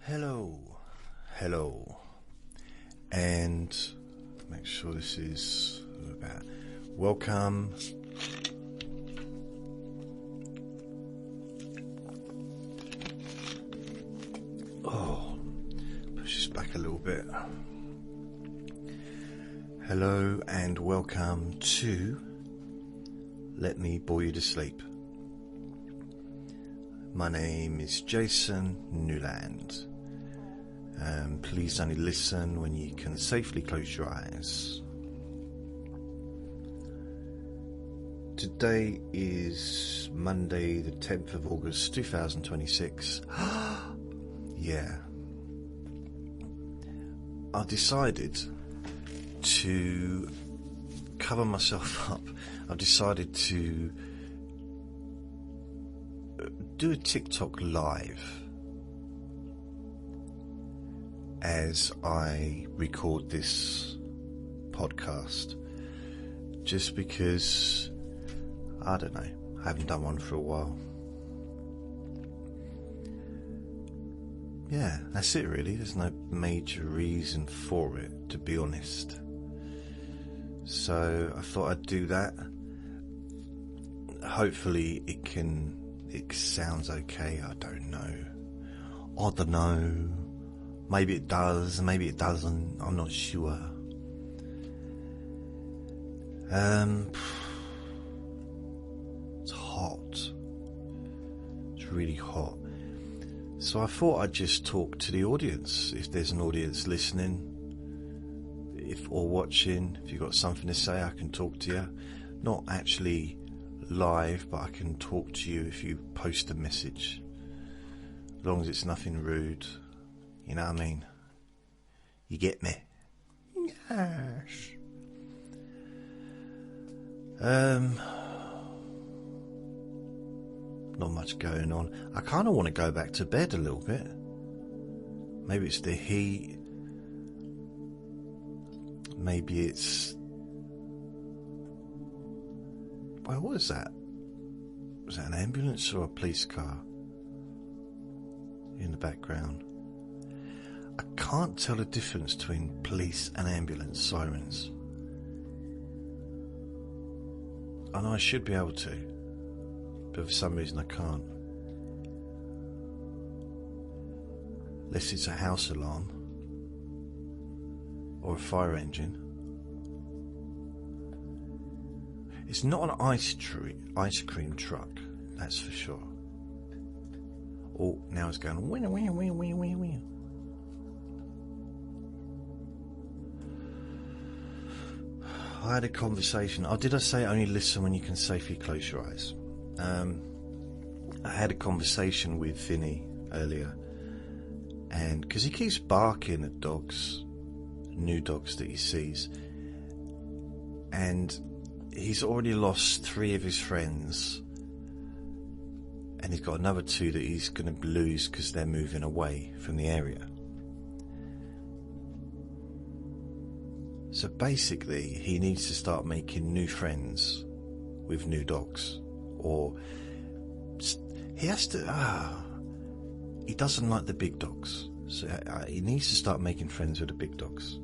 Hello, and make sure this is about welcome. Push this back a little bit. Hello, and welcome to Let Me Bore You to Sleep. My name is Jason Newland. Please only listen when you can safely close your eyes. Today is Monday the 10th of August 2026. Yeah. I decided to cover myself up. I've decided to do a TikTok live as I record this podcast, just because I don't know, I haven't done one for a while. Yeah, that's it really. There's no major reason for it, to be honest. So I thought I'd do that. Hopefully it sounds okay. I don't know. Maybe it does, maybe it doesn't. I'm not sure. It's hot. It's really hot. So I thought I'd just talk to the audience. If there's an audience listening, or watching, if you've got something to say, I can talk to you. Not actually live, but I can talk to you if you post a message. As long as it's nothing rude. You know what I mean? You get me? Yes. Not much going on. I kind of want to go back to bed a little bit. Maybe it's the heat. Maybe it's... Well, what is that? Was that an ambulance or a police car in the background? I can't tell the difference between police and ambulance sirens. I know I should be able to, but for some reason I can't. Unless it's a house alarm or a fire engine. It's not an ice cream truck, that's for sure. Oh, now it's going wee wee wee wee wee wee. I had a conversation. Oh, did I say only listen when you can safely close your eyes? I had a conversation with Vinny earlier, and because he keeps barking at dogs, new dogs that he sees, and he's already lost 3 of his friends, and he's got another 2 that he's going to lose because they're moving away from the area. So basically, he needs to start making new friends with new dogs, or he has to. He doesn't like the big dogs, so he needs to start making friends with the big dogs.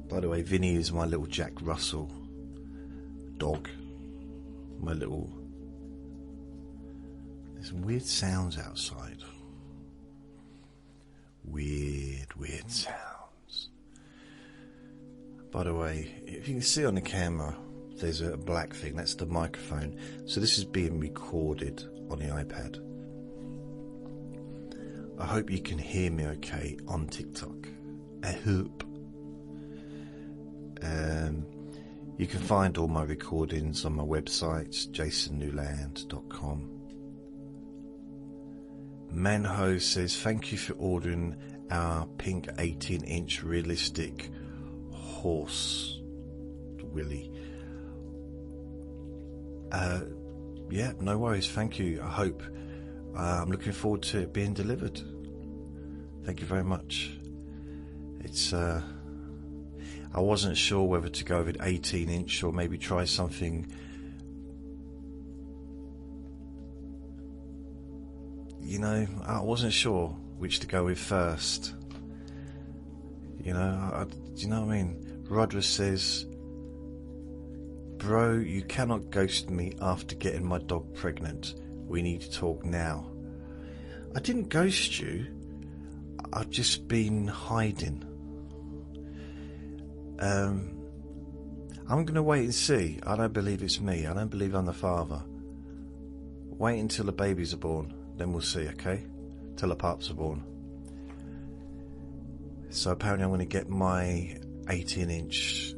By the way, Vinny is my little Jack Russell dog. My little... There's some weird sounds outside. Weird sounds. By the way, if you can see on the camera, there's a black thing. That's the microphone. So this is being recorded on the iPad. I hope you can hear me okay on TikTok. I hope. You can find all my recordings on my website, jasonnewland.com. Manho says, thank you for ordering our pink 18-inch realistic horse, Willie. Yeah, no worries, thank you. I hope. I'm looking forward to it being delivered. Thank you very much. It's I wasn't sure whether to go with 18-inch or maybe try something I wasn't sure which to go with first. Do you know what I mean? Rodra says, bro, you cannot ghost me after getting my dog pregnant. We need to talk now. I didn't ghost you. I've just been hiding. I'm going to wait and see. I don't believe it's me. I don't believe I'm the father. Wait until the babies are born. Then we'll see, okay? Till the pups are born. So apparently I'm going to get my 18-inch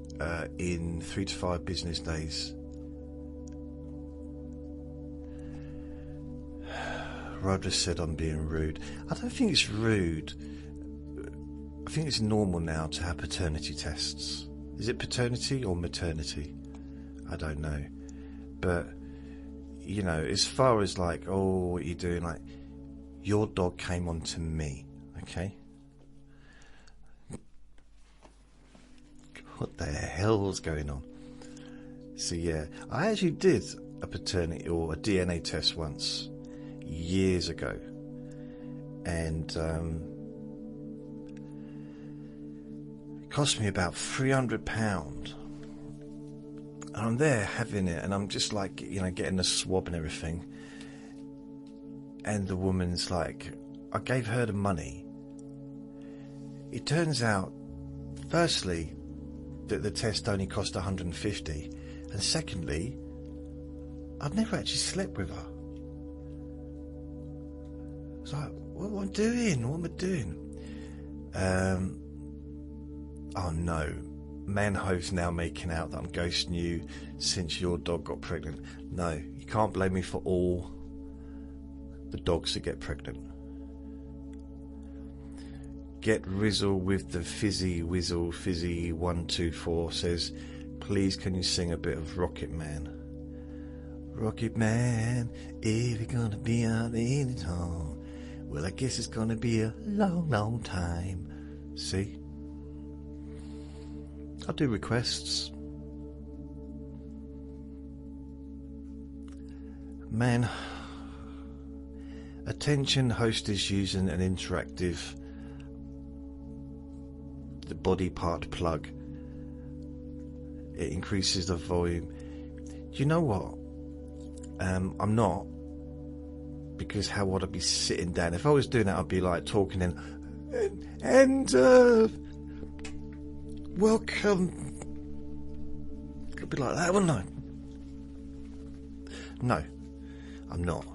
in 3 to 5 business days. Roger said I'm being rude. I don't think it's rude. I think it's normal now to have paternity tests. Is it paternity or maternity? I don't know. But, as far as like, oh, what are you doing? Like, your dog came on to me, okay? What the hell's going on? So yeah, I actually did a paternity or a DNA test once, years ago. And it cost me about £300. And I'm there having it, and I'm just like, getting the swab and everything. And the woman's like, I gave her the money. It turns out, firstly, that the test only cost 150, and secondly, I'd never actually slept with her. I was like, what am I doing? What am I doing? Oh no, Manhove's now making out that I'm ghosting you since your dog got pregnant. No, you can't blame me for all the dogs that get pregnant. Get Rizzle with the fizzy whizzle fizzy 124 says, please can you sing a bit of Rocket Man? Rocket Man, if you're gonna be out in it all, well I guess it's gonna be a long, long time. See? I do requests. Man, attention host is using an interactive the body part plug. It increases the volume. Do you know what? I'm not, because how would I be sitting down? If I was doing that, I'd be like talking and welcome. Could be like that, wouldn't I? No, I'm not.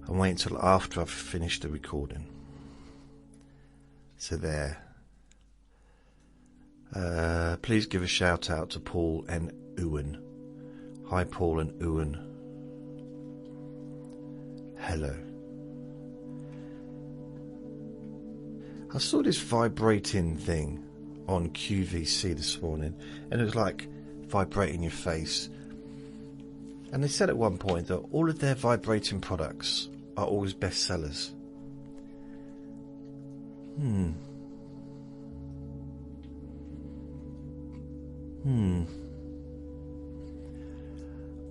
I'm waiting till after I've finished the recording. So there. Please give a shout out to Paul and Ewan. Hi Paul and Ewan. Hello. I saw this vibrating thing on QVC this morning, and it was like vibrating your face. And they said at one point that all of their vibrating products are always bestsellers.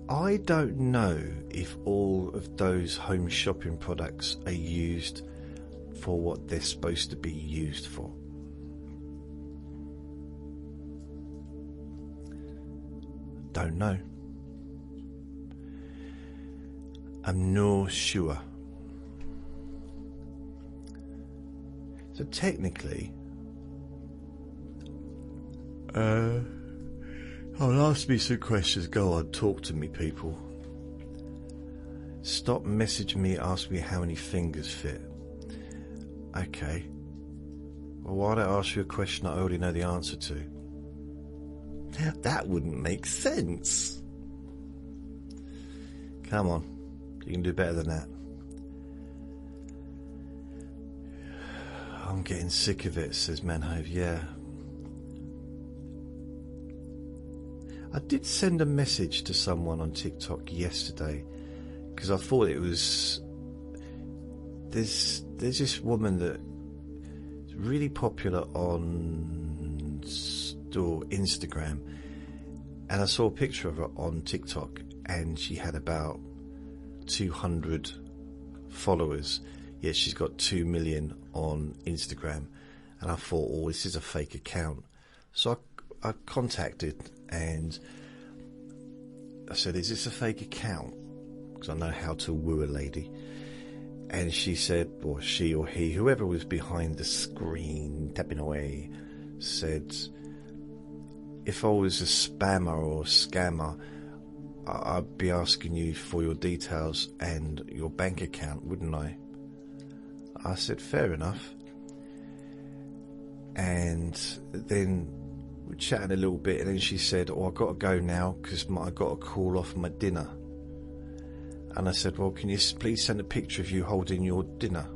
I don't know if all of those home shopping products are used for what they're supposed to be used for. Don't know. I'm not sure. So technically, I'll ask me some questions. Go on, talk to me, people. Stop messaging me, ask me how many fingers fit. Okay. Well, why don't I ask you a question I already know the answer to? That wouldn't make sense. Come on, you can do better than that. I'm getting sick of it, says Manhove. Yeah. I did send a message to someone on TikTok yesterday because I thought it was... There's this woman that's really popular on Instagram, and I saw a picture of her on TikTok, and she had about 200 followers, yet she's got 2 million on Instagram. And I thought, oh, this is a fake account. So I contacted and I said, is this a fake account? Because I know how to woo a lady. And she said, or she or he, whoever was behind the screen tapping away, said, if I was a spammer or a scammer, I'd be asking you for your details and your bank account, wouldn't I? I said, fair enough. And then we chatted a little bit, and then she said, oh, I've got to go now because I've got to call off my dinner. And I said, well, can you please send a picture of you holding your dinner?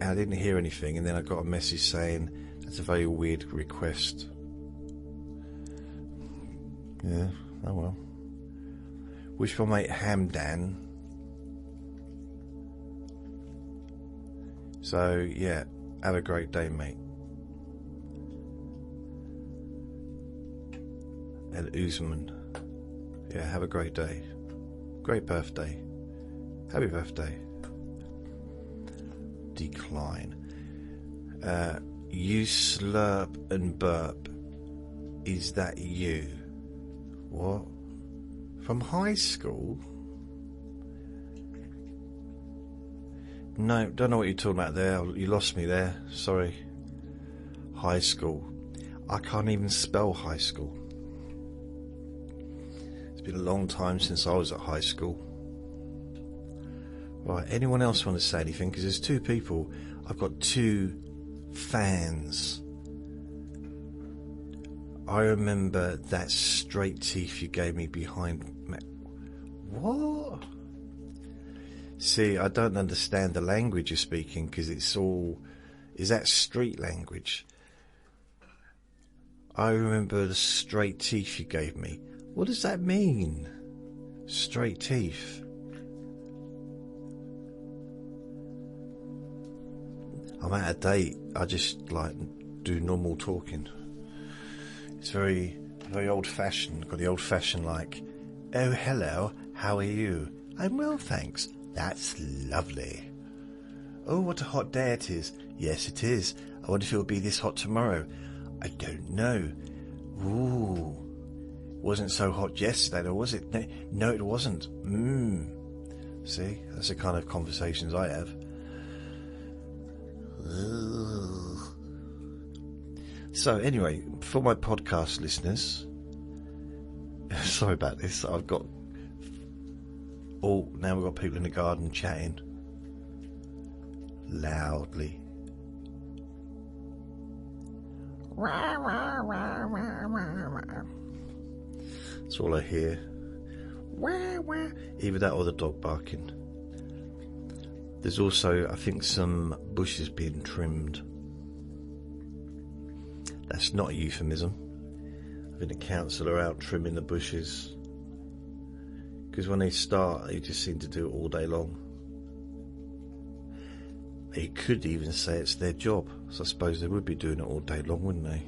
And I didn't hear anything, and then I got a message saying, that's a very weird request. Yeah, oh well. Wish my mate Hamdan. So, yeah, have a great day, mate. And Usman. Yeah, have a great day. Great birthday. Happy birthday. Decline. You slurp and burp. Is that you? What? From high school? No, don't know what you're talking about there. You lost me there. Sorry. High school. I can't even spell high school. It's been a long time since I was at high school. Right, anyone else want to say anything? Because there's 2 people. I've got 2 fans. I remember that straight teeth you gave me behind... What? See, I don't understand the language you're speaking because it's all... Is that street language? I remember the straight teeth you gave me. What does that mean? Straight teeth. I'm at a date. I just like do normal talking. It's very, very old-fashioned. Got the old-fashioned like, oh, hello, how are you? I'm well, thanks. That's lovely. Oh, what a hot day it is. Yes, it is. I wonder if it will be this hot tomorrow. I don't know. Ooh. Wasn't so hot yesterday, or was it? No, it wasn't. See, that's the kind of conversations I have. So anyway, for my podcast listeners, sorry about this. I've got now we've got people in the garden chatting loudly. That's all I hear. Either that or the dog barking. There's also, I think, some bushes being trimmed. That's not a euphemism. I think the council are out trimming the bushes. Because when they start, they just seem to do it all day long. They could even say it's their job. So I suppose they would be doing it all day long, wouldn't they?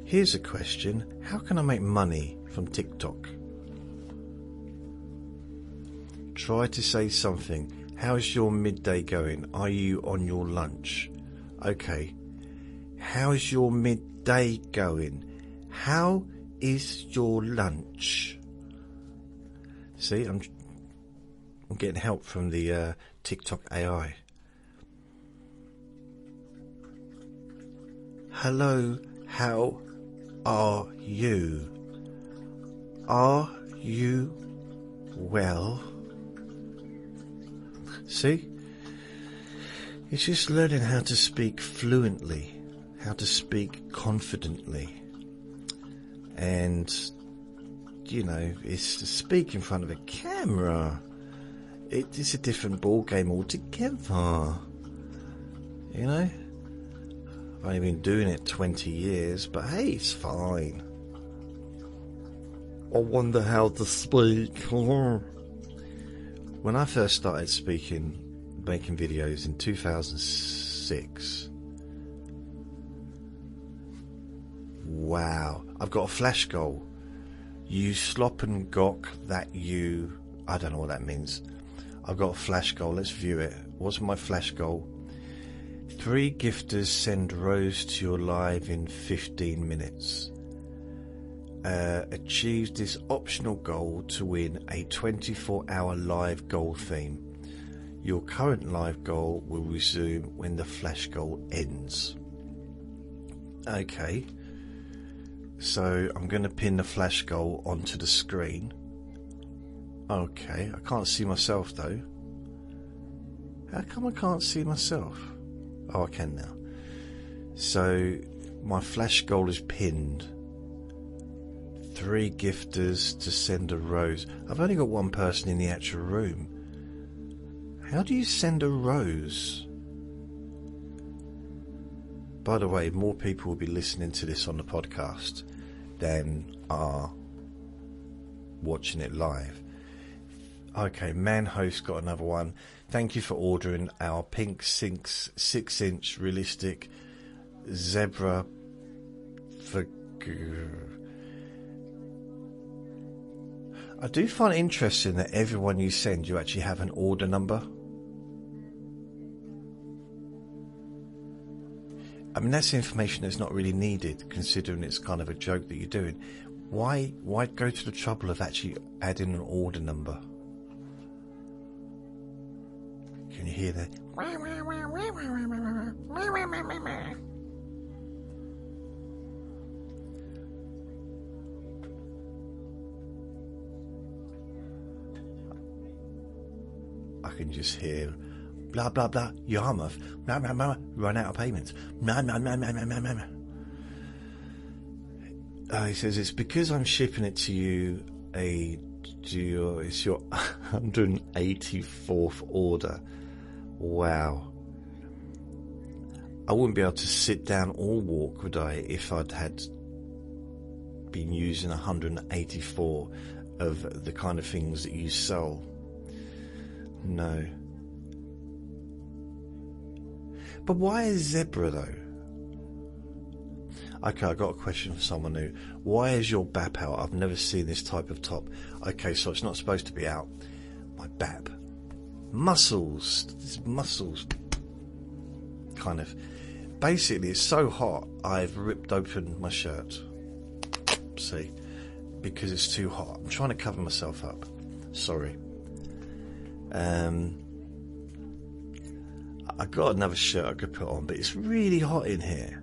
Here's a question. How can I make money from TikTok? Try to say something. How's your midday going? Are you on your lunch? Okay. How's your midday going? How is your lunch? See, I'm getting help from the TikTok AI. Hello, how are you? Are you well? See? It's just learning how to speak fluently, how to speak confidently. And, you know, it's to speak in front of a camera. It's a different ball game altogether. You know? I've only been doing it 20 years, but hey, it's fine. I wonder how to speak. When I first started speaking, making videos in 2006, Wow. I've got a flash goal. You slop and gawk that you... I don't know what that means. I've got a flash goal. Let's view it. What's my flash goal? 3 gifters send Rose to your live in 15 minutes. Achieve this optional goal to win a 24-hour live goal theme. Your current live goal will resume when the flash goal ends. Okay. So I'm going to pin the flash goal onto the screen. Okay, I can't see myself though. How come I can't see myself? Oh, I can now. So my flash goal is pinned. 3 gifters to send a rose. I've only got 1 person in the actual room. How do you send a rose? By the way, more people will be listening to this on the podcast than are watching it live. Okay, Man Host got another one. Thank you for ordering our pink 6-inch realistic zebra figure. I do find it interesting that everyone you send, you actually have an order number. I mean, that's information that's not really needed, considering it's kind of a joke that you're doing. Why go to the trouble of actually adding an order number? Can you hear that? I can just hear blah blah blah. Yarmouth, blah, blah, blah, run out of payments. Blah, blah, blah, blah, blah, blah, blah. He says it's because I'm shipping it to you. It's your 184th order. Wow. I wouldn't be able to sit down or walk, would I, if I'd had been using 184 of the kind of things that you sell. No. But why is zebra though? Okay, I got a question for someone new. Why is your BAP out? I've never seen this type of top. Okay, so it's not supposed to be out. My BAP. Muscles. This muscles. Kind of. Basically, it's so hot, I've ripped open my shirt. See? Because it's too hot. I'm trying to cover myself up. Sorry. I got another shirt I could put on, but it's really hot in here.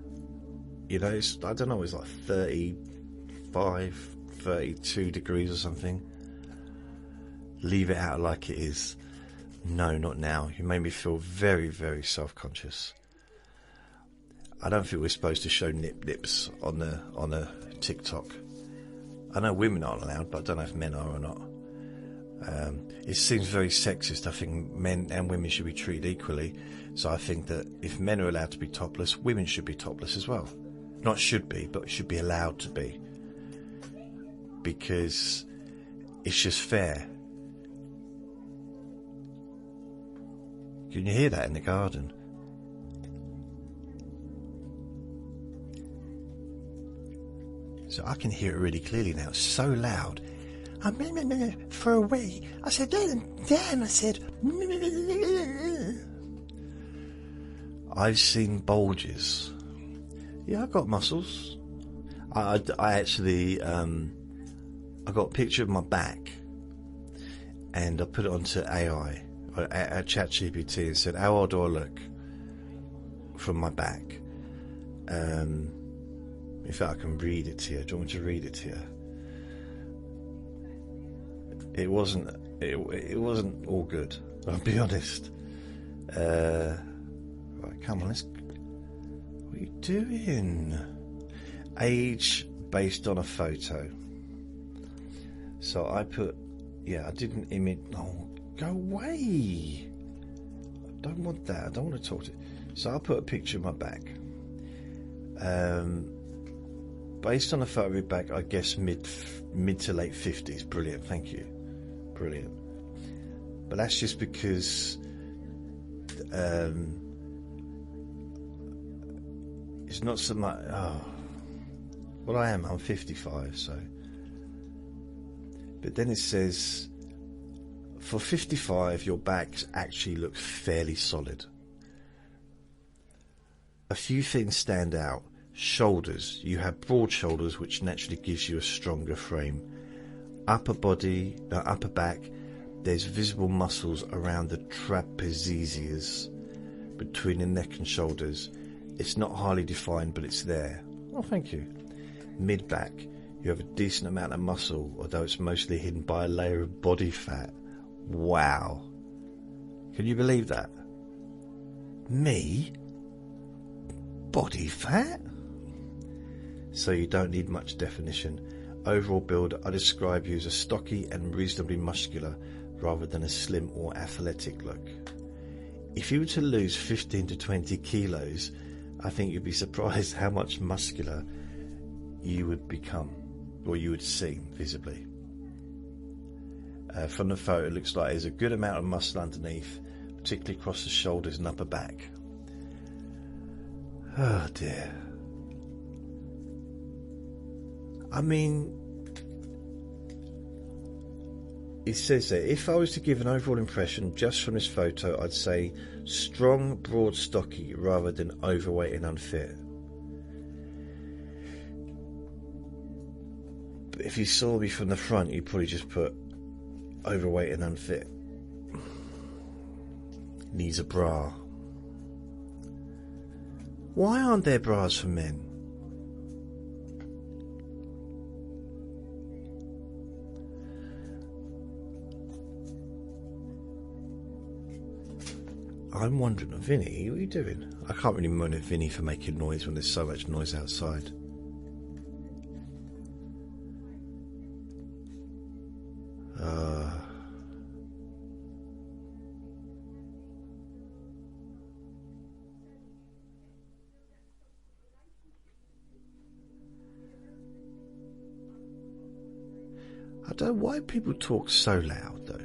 You know, I don't know, it's like 35, 32 degrees or something. Leave it out like it is. No, not now. You made me feel very, very self-conscious. I don't think we're supposed to show nips on a TikTok. I know women aren't allowed, but I don't know if men are or not. It seems very sexist. I think men and women should be treated equally. So I think that if men are allowed to be topless, women should be topless as well. Not should be, but should be allowed to be. Because it's just fair. Can you hear that in the garden? So I can hear it really clearly now. It's so loud. For a wee. I said, Dan, I said. I've seen bulges. Yeah, I've got muscles. I actually, I got a picture of my back and I put it onto AI, at ChatGPT, and said, how old do I look from my back? In fact, I can read it to you. Do you want me to read it to you? It wasn't all good, I'll be honest. Right, come on, what are you doing? Age based on a photo. So I put, I didn't image. Oh, go away! I don't want that. I don't want to talk to you. So I put a picture of my back. Based on a photo of your back, I guess mid to late 50s. Brilliant, thank you. Brilliant. But that's just because it's not so much. Oh, Well, I am. I'm 55, so. But then it says, for 55, your back actually looks fairly solid. A few things stand out. Shoulders. You have broad shoulders, which naturally gives you a stronger frame. Upper back, there's visible muscles around the trapezius between the neck and shoulders. It's not highly defined, but it's there. Oh, thank you. Mid-back, you have a decent amount of muscle, although it's mostly hidden by a layer of body fat. Wow. Can you believe that? Me? Body fat? So you don't need much definition. Overall build, I describe you as a stocky and reasonably muscular rather than a slim or athletic look. If you were to lose 15 to 20 kilos, I think you'd be surprised how much muscular you would become, or you would seem visibly. From the photo, it looks like there's a good amount of muscle underneath, particularly across the shoulders and upper back. Oh dear. I mean, it says there, if I was to give an overall impression just from this photo, I'd say strong, broad, stocky, rather than overweight and unfit. But if you saw me from the front, you'd probably just put overweight and unfit. Needs a bra. Why aren't there bras for men? I'm wondering, Vinny, what are you doing? I can't really moan at Vinny for making noise when there's so much noise outside. I don't know why people talk so loud though.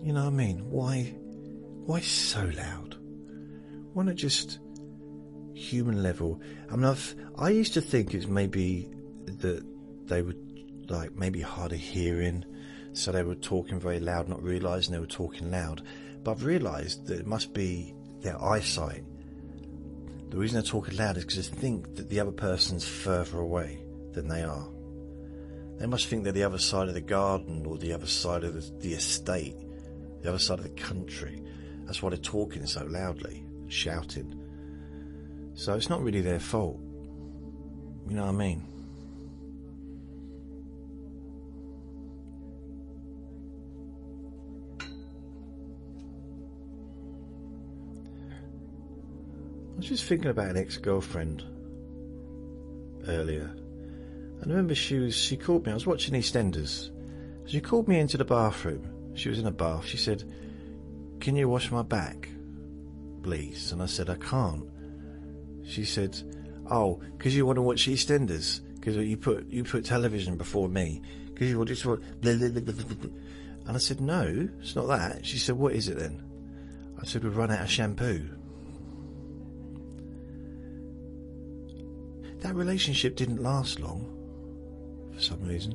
You know what I mean? Why so loud? Why not just human level? I mean, I used to think it's maybe that they were like maybe hard of hearing, so they were talking very loud, not realising they were talking loud. But I've realised that it must be their eyesight. The reason they're talking loud is because they think that the other person's further away than they are. They must think they're the other side of the garden or the other side of the estate, the other side of the country. That's why they're talking so loudly, shouting. So it's not really their fault. You know what I mean? I was just thinking about an ex-girlfriend earlier. And I remember she called me. I was watching EastEnders. She called me into the bathroom. She was in a bath. She said, "Can you wash my back, please?" And I said, "I can't." She said, "Oh, because you want to watch EastEnders? Because you put television before me? Because you just want..." And I said, "No, it's not that." She said, "What is it then?" I said, "We've run out of shampoo." That relationship didn't last long, for some reason.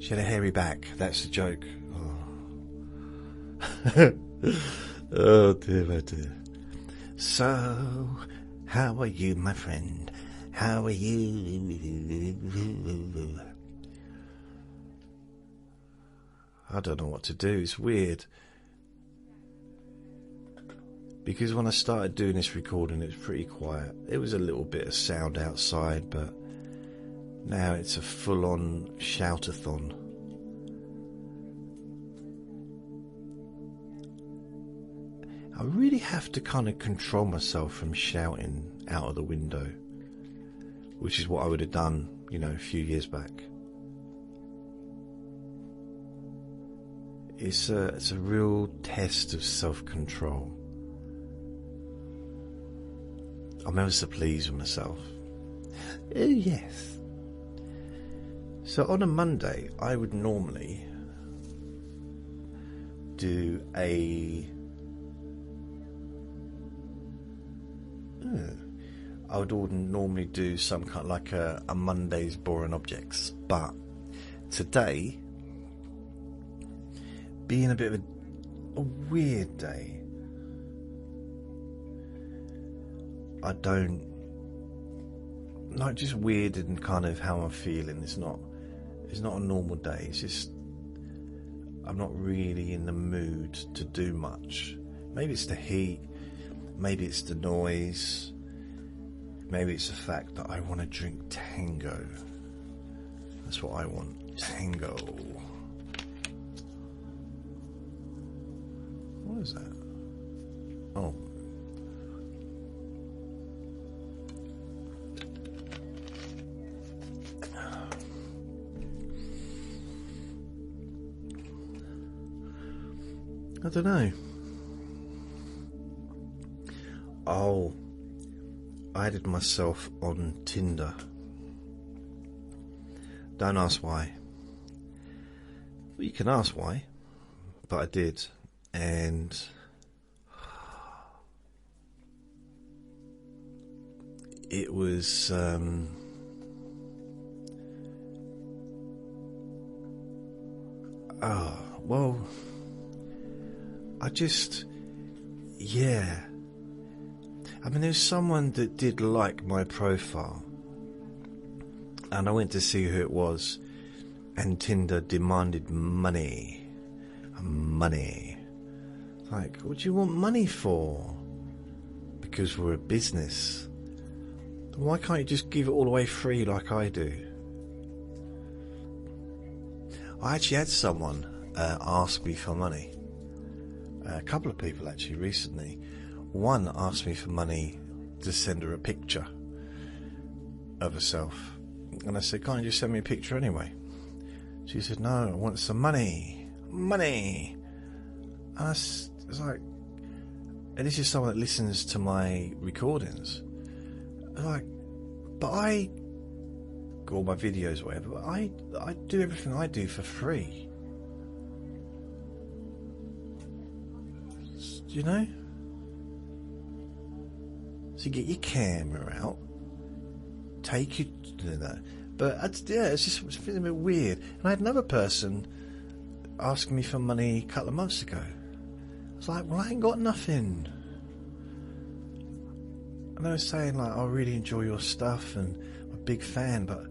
She had a hairy back, that's the joke. Oh, oh dear, oh dear. So, how are you, my friend? How are you? I don't know what to do, it's weird. Because when I started doing this recording, it was pretty quiet. It was a little bit of sound outside, but now it's a full-on shout-a-thon. I really have to kind of control myself from shouting out of the window, which is what I would have done, you know, a few years back. It's a real test of self-control. I'm ever so pleased with myself. Oh, yes. So on a Monday, I would normally do I would normally do some kind of like a Monday's boring objects, but today, being a bit of a weird day, not just weird in kind of how I'm feeling. It's not a normal day. It's just I'm not really in the mood to do much. Maybe it's the heat, maybe it's the noise, maybe it's the fact that I want to drink Tango. That's what I want, Tango. What is that? Oh. I don't know. Oh, I added myself on Tinder. Don't ask why. Well, you can ask why, but I did, and it was well, I mean, there's someone that did like my profile, and I went to see who it was, and Tinder demanded money. Like, what do you want money for? Because we're a business. Why can't you just give it all away free like I do? I actually had someone ask me for money. A couple of people actually recently. One asked me for money to send her a picture of herself, and I said, can't you just send me a picture anyway? She said, no, I want some money. And I was like, and this is someone that listens to my recordings. I was like, but or my videos, whatever, but I do everything I do for free. You know? So you get your camera out, take you to that. But it's just feeling a bit weird. And I had another person asking me for money a couple of months ago. I was like, well, I ain't got nothing. And they were saying, like, I really enjoy your stuff and I'm a big fan, but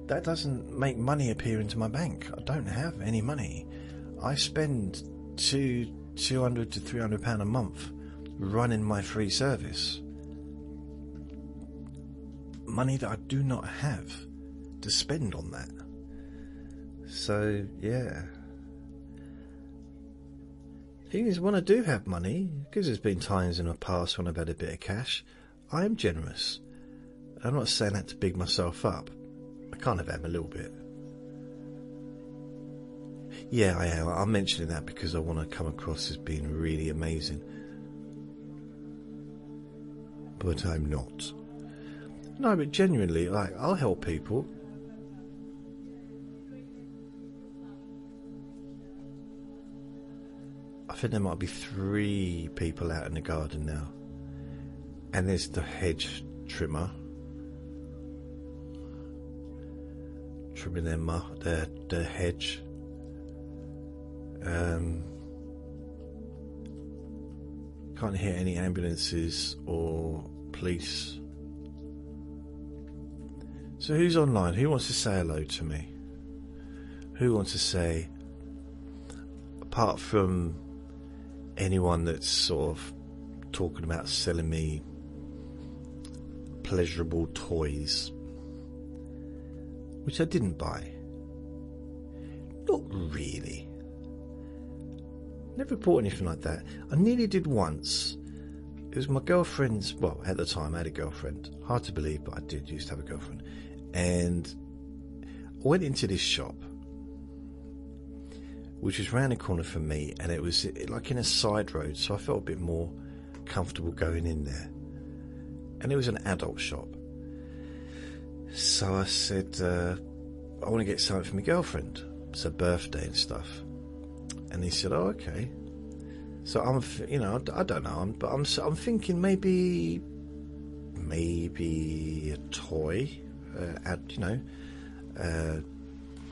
that doesn't make money appear into my bank. I don't have any money. I spend £200 to £300 a month running my free service. Money that I do not have to spend on that. So, yeah. Thing is, when I do have money, because there's been times in the past when I've had a bit of cash, I am generous. I'm not saying that to big myself up. I kind of am a little bit. Yeah, I am. I'm mentioning that because I want to come across as being really amazing. But I'm not. No, but genuinely, like, I'll help people. I think there might be 3 people out in the garden now. And there's the hedge trimmer. Trimming their hedge. Can't hear any ambulances or police. So who's online? Who wants to say hello to me? Who wants to say, apart from anyone that's sort of talking about selling me pleasurable toys, which I didn't buy. Not really. Never bought anything like that. I nearly did once. It was my girlfriend's, well, at the time I had a girlfriend. Hard to believe, but I did used to have a girlfriend. And I went into this shop, which was round the corner from me, and it was like in a side road, so I felt a bit more comfortable going in there. And it was an adult shop. So I said, I want to get something for my girlfriend. It's her birthday and stuff. And he said, "Oh, okay." So I'm, I don't know, but I'm thinking maybe a toy.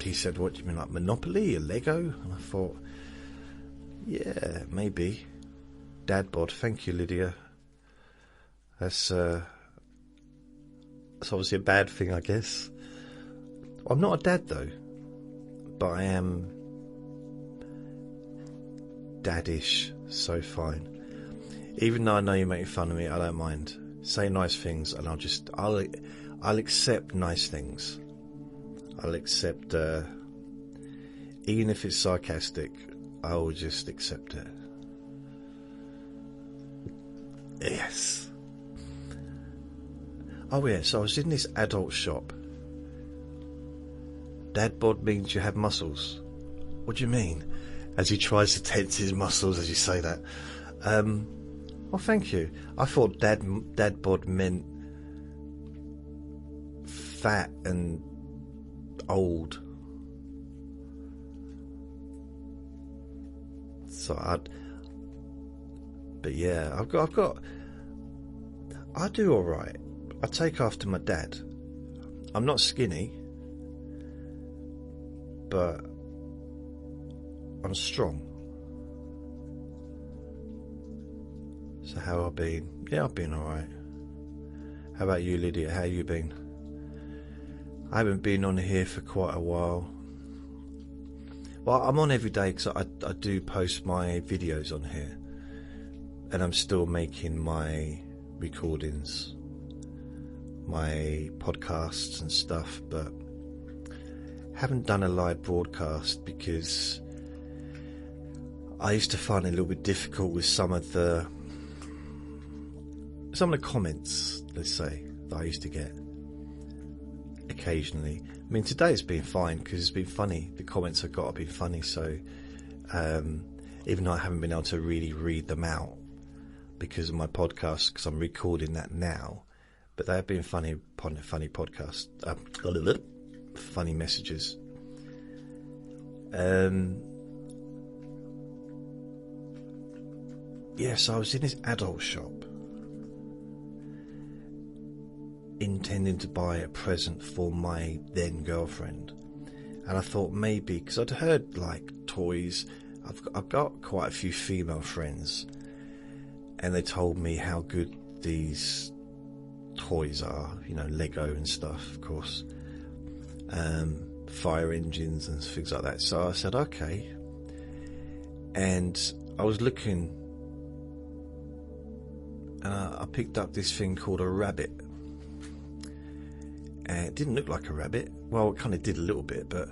He said, "What do you mean, like Monopoly, a Lego?" And I thought, yeah, maybe. Dad bod. Thank you, Lydia. That's obviously a bad thing, I guess. I'm not a dad though, but I am daddish, so fine. Even though I know you make fun of me, I don't mind. Say nice things, and I'll accept nice things. I'll accept, even if it's sarcastic, I will just accept it. Yes. Oh yeah, so I was in this adult shop. Dad bod means you have muscles. What do you mean? As he tries to tense his muscles as you say that. Well, thank you. I thought dad bod meant fat and old. But yeah, I do all right. I take after my dad. I'm not skinny, but I'm strong. So how have I been? Yeah, I've been all right. How about you, Lydia? How you been? I haven't been on here for quite a while. Well, I'm on every day because I do post my videos on here, and I'm still making my recordings, my podcasts and stuff, but haven't done a live broadcast because I used to find it a little bit difficult with some of the comments, let's say, that I used to get occasionally. I mean, today it's been fine because it's been funny. The comments I got have been funny, so even though I haven't been able to really read them out because of my podcast, because I'm recording that now, but they have been funny podcasts, funny messages. Yeah, so I was in this adult shop intending to buy a present for my then girlfriend, and I thought maybe, because I'd heard like toys, I've got quite a few female friends, and they told me how good these toys are, Lego and stuff, of course, fire engines and things like that. So I said okay, and I was looking, I picked up this thing called a rabbit. And it didn't look like a rabbit. Well, it kind of did a little bit, but...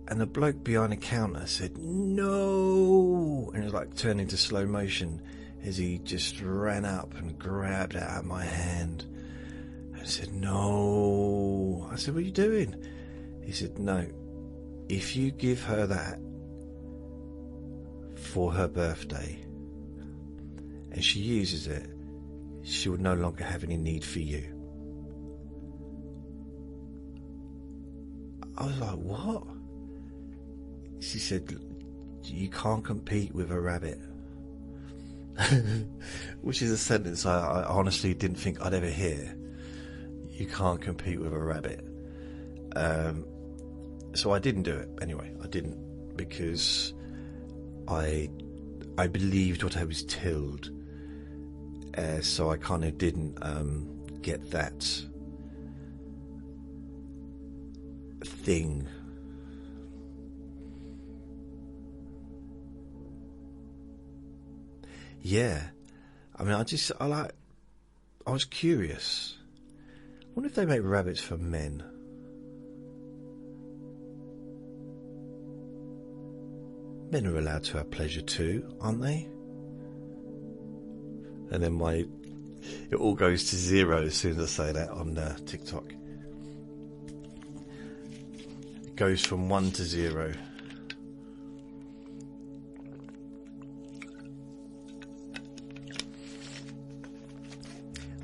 And the bloke behind the counter said, "No!" And it was like turned into slow motion as he just ran up and grabbed it out of my hand. And I said, "No." I said, "What are you doing?" He said, "No. If you give her that for her birthday and she uses it, she would no longer have any need for you." I was like, "What?" She said, "You can't compete with a rabbit." Which is a sentence I honestly didn't think I'd ever hear. You can't compete with a rabbit. So I didn't do it. Anyway, I didn't, because I believed what I was told. So I kind of didn't get that thing. Yeah, I mean, I was curious. I wonder if they make rabbits for men. Men are allowed to have pleasure too, aren't they? And then it all goes to zero as soon as I say that on TikTok. It goes from 1 to 0.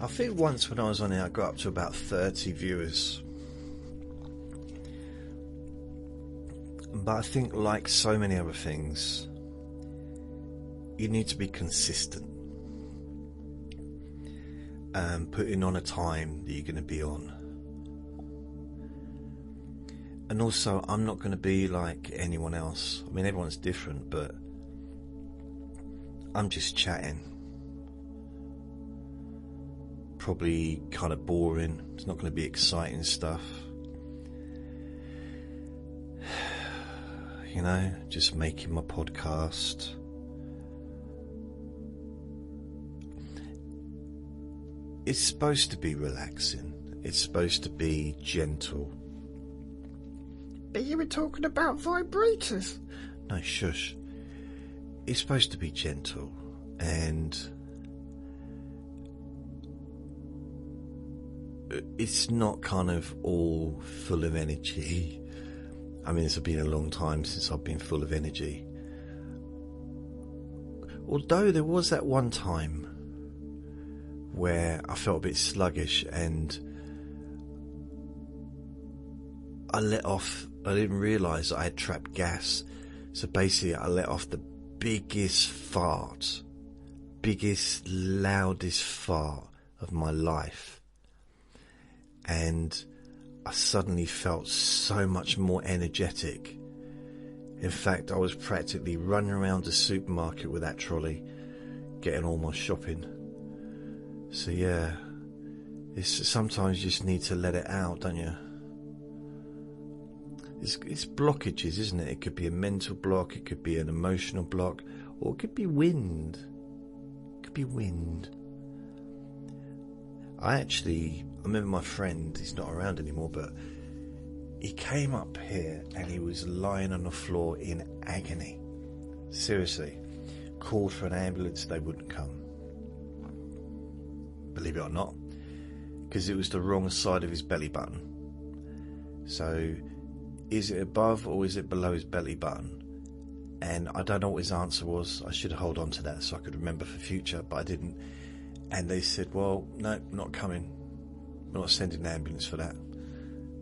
I think once when I was on it, I got up to about 30 viewers. But I think, like so many other things, you need to be consistent. Putting on a time that you're going to be on. And also, I'm not going to be like anyone else. I mean, everyone's different, but I'm just chatting. Probably kind of boring. It's not going to be exciting stuff. You know, just making my podcast. It's supposed to be relaxing. It's supposed to be gentle. But you were talking about vibrators. No, shush. It's supposed to be gentle, and it's not kind of all full of energy. I mean, it's been a long time since I've been full of energy. Although there was that one time where I felt a bit sluggish and I let off. I didn't realise I had trapped gas. So basically I let off the biggest fart, biggest, loudest fart of my life. And I suddenly felt so much more energetic. In fact, I was practically running around the supermarket with that trolley, getting all my shopping. So yeah, sometimes you just need to let it out, don't you? It's blockages, isn't it? It could be a mental block, it could be an emotional block, or it could be wind. It could be wind. I remember my friend, he's not around anymore, but he came up here and he was lying on the floor in agony. Seriously. Called for an ambulance, they wouldn't come. Believe it or not. Because it was the wrong side of his belly button. So, is it above or is it below his belly button? And I don't know what his answer was. I should hold on to that so I could remember for future, but I didn't. And they said, well, no, not coming. We're not sending an ambulance for that.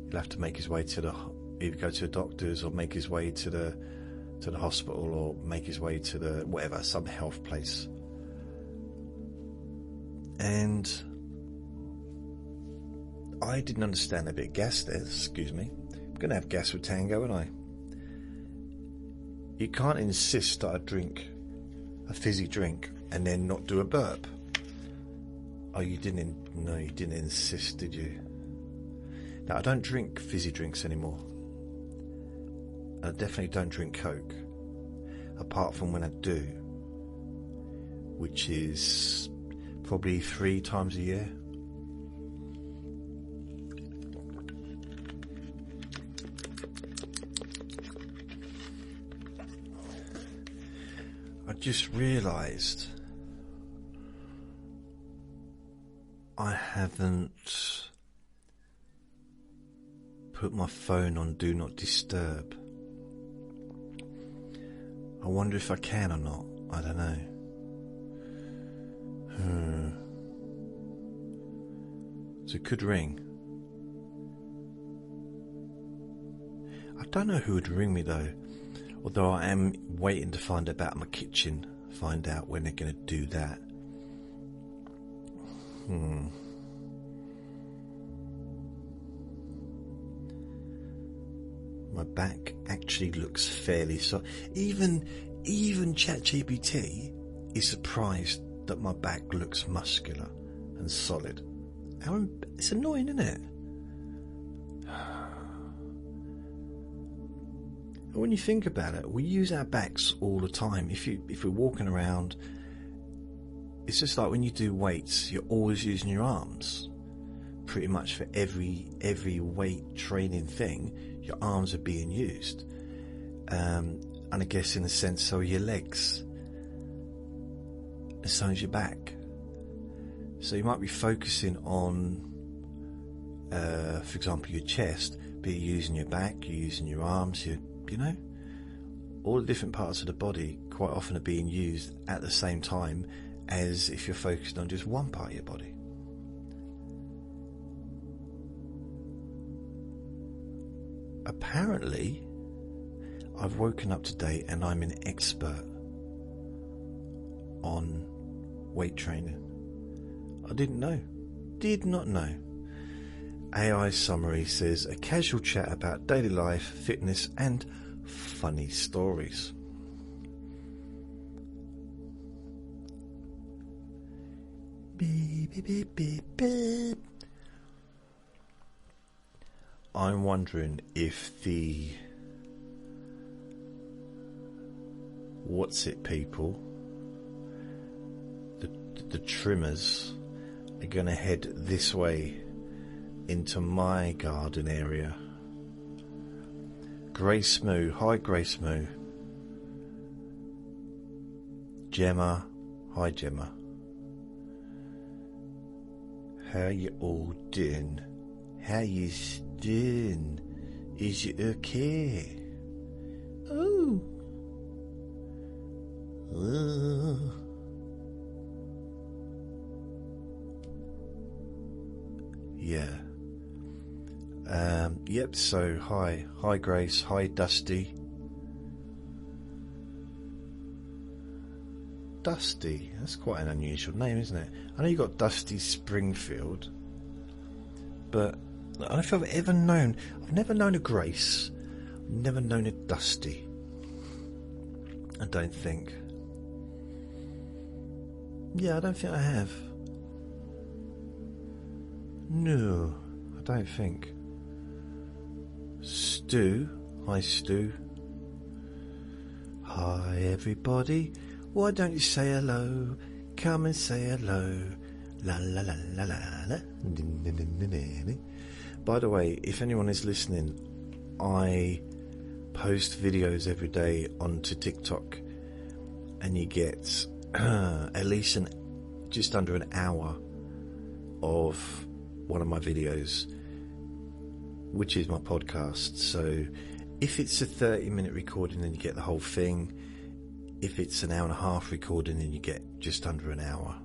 He'll have to make his way to either go to the doctors or make his way to the hospital or make his way to some health place. And I didn't understand a bit of gas there, excuse me. I'm going to have gas with Tango, aren't I? You can't insist that I drink a fizzy drink and then not do a burp. Oh, you didn't insist, did you? Now, I don't drink fizzy drinks anymore. I definitely don't drink Coke. Apart from when I do. Which is probably 3 times a year. I just realised I haven't put my phone on Do Not Disturb. I wonder if I can or not. I don't know. So it could ring. I don't know who would ring me though. Although I am waiting to find out about my kitchen. Find out when they're going to do that. My back actually looks fairly so. Even ChatGPT is surprised that my back looks muscular and solid. It's annoying, isn't it? When you think about it, we use our backs all the time. If we're walking around, it's just like when you do weights, you're always using your arms. Pretty much for every weight training thing, your arms are being used. And I guess in a sense, so are your legs. And so is your back. So you might be focusing on, for example, your chest, but you're using your back, you're using your arms, you know, all the different parts of the body quite often are being used at the same time as if you're focused on just one part of your body. Apparently, I've woken up today and I'm an expert on weight training. I did not know. AI summary says a casual chat about daily life, fitness and funny stories. Beep, beep, beep, beep. I'm wondering if the people, the trimmers, are going to head this way into my garden area. Grace Moo, hi Grace Moo. Gemma, hi Gemma. How you all doing? How you doing? Is it okay? Oh. Yeah. Yep, so hi Grace, hi Dusty. Dusty, that's quite an unusual name, isn't it? I know you got Dusty Springfield, but I don't know if I've never known a Grace, I've never known a Dusty. I don't think. Yeah, I don't think I have. No, I don't think. Stu, hi Stu. Hi everybody, why don't you say hello? Come and say hello. La la la la la la. By the way, if anyone is listening, I post videos every day onto TikTok, and you get at least just under an hour of one of my videos, which is my podcast. So if it's a 30-minute recording, then you get the whole thing. If it's an hour and a half recording, then you get just under an hour.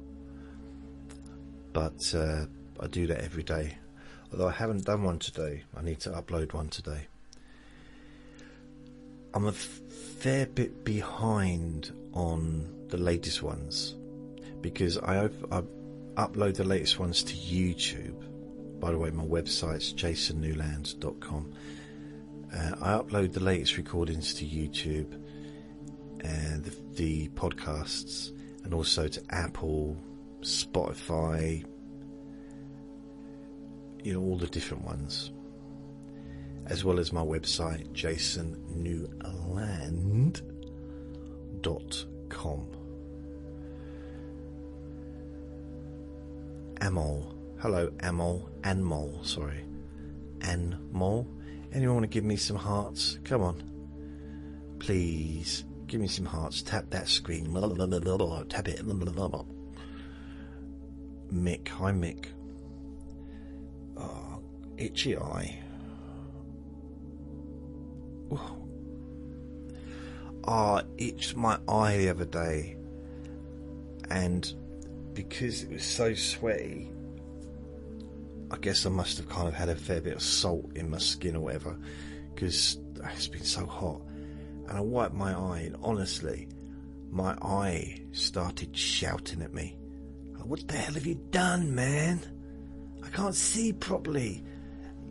But I do that every day. Although I haven't done one today, I need to upload one today. I'm a fair bit behind on the latest ones because I upload the latest ones to YouTube. By the way, my website's jasonnewland.com. I upload the latest recordings to YouTube and the podcasts, and also to Apple, Spotify, all the different ones, as well as my website, jasonnewland.com. Amol, hello Anmol, sorry. Anmol, anyone want to give me some hearts? Come on, please, give me some hearts. Tap that screen, tap it. Mick, hi Mick. Oh, itchy eye. I itched my eye the other day, and because it was so sweaty, I guess I must have kind of had a fair bit of salt in my skin or whatever, because it's been so hot. And I wiped my eye, and honestly, my eye started shouting at me. What the hell have you done, man? I can't see properly.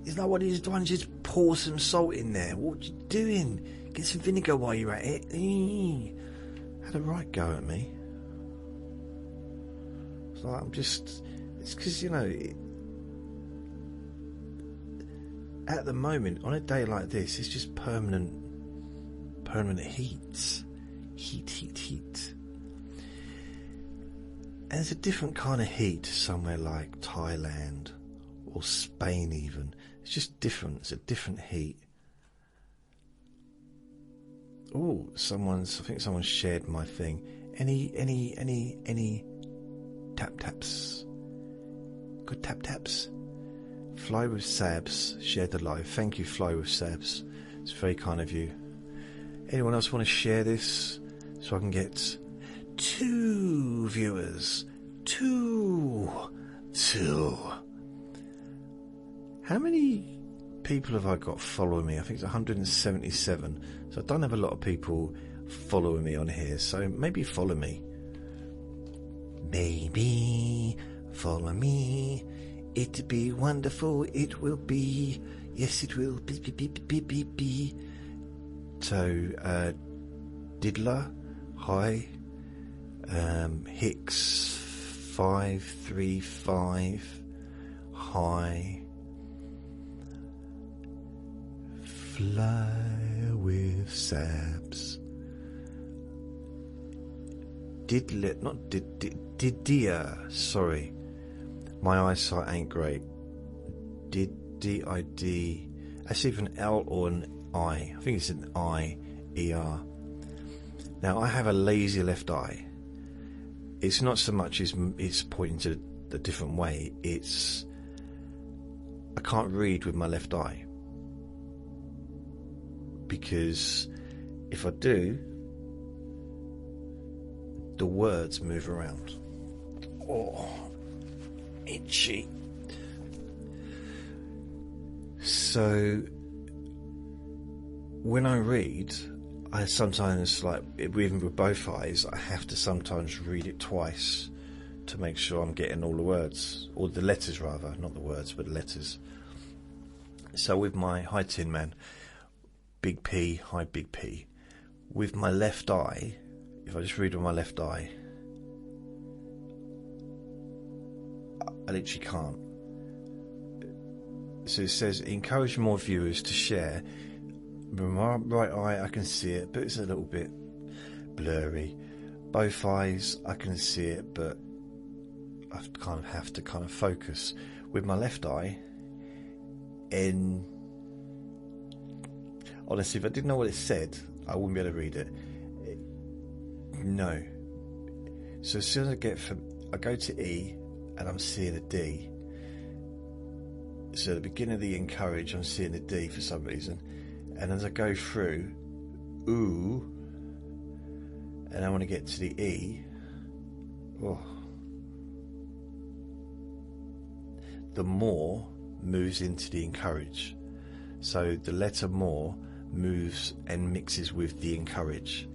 Is that what he's doing? Just pour some salt in there. What you doing? Get some vinegar while you're at it. Had a right go at me. It's like it's because, at the moment, on a day like this, it's just permanent heat. Heat. And it's a different kind of heat somewhere like Thailand or Spain even. It's just different. It's a different heat. Oh, I think someone shared my thing. Any taps? Good taps? Fly with Sabs shared the live. Thank you, Fly with Sabs. It's very kind of you. Anyone else want to share this so I can get 2 viewers? 2. How many people have I got following me? I think it's 177. So I don't have a lot of people following me on here. So maybe follow me. Maybe follow me. It'd be wonderful. It will be. Yes, it will be. So, Diddler, hi. Hicks 535, hi. Fly with Sabs. Didier, sorry. My eyesight ain't great. D-I-D. That's either an L or an I. I think it's an I-E-R. Now, I have a lazy left eye. It's not so much as it's pointing to a different way. It's... I can't read with my left eye. Because if I do, the words move around. Oh, itchy. So when I read, I sometimes, like even with both eyes, I have to sometimes read it twice to make sure I'm getting all the words, or the letters rather, not the words but the letters. So with my Hi Tin Man, Big P, hi Big P, with my left eye, if I just read with my left eye, I literally can't. So it says, encourage more viewers to share. With my right eye I can see it, but it's a little bit blurry. Both eyes I can see it, but I kind of have to kind of focus. With my left eye, and honestly, if I didn't know what it said, I wouldn't be able to read it. No. So as soon as I go to E, and I'm seeing a D. So at the beginning of the encourage, I'm seeing a D for some reason. And as I go through, ooh, and I want to get to the E, oh, the more moves into the encourage. So the letter more moves and mixes with the encourage.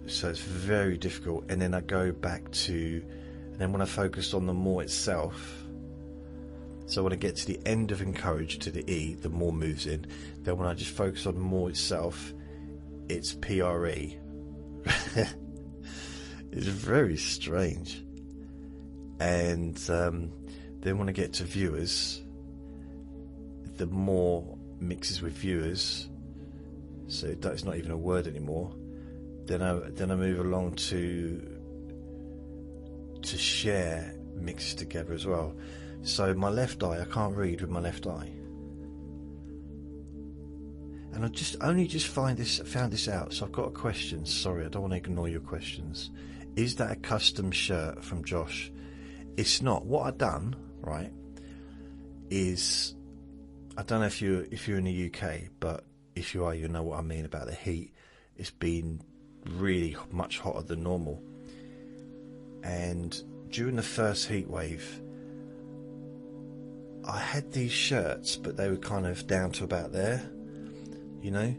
So it's very difficult. And then I go back to, and then when I focus on the more itself, so when I get to the end of encourage to the E, the more moves in. Then when I just focus on more itself, it's PRE. It's very strange. And then when I get to viewers, the more mixes with viewers, so it's not even a word anymore. Then I move along to share, mixes together as well. So my left eye, I can't read with my left eye. And I only just found this out. So I've got a question. Sorry, I don't want to ignore your questions. Is that a custom shirt from Josh? It's not. What I've done, right, is, I don't know if you're in the UK, but if you are, you know what I mean about the heat. It's been really much hotter than normal. And during the first heat wave, I had these shirts, but they were kind of down to about there, you know,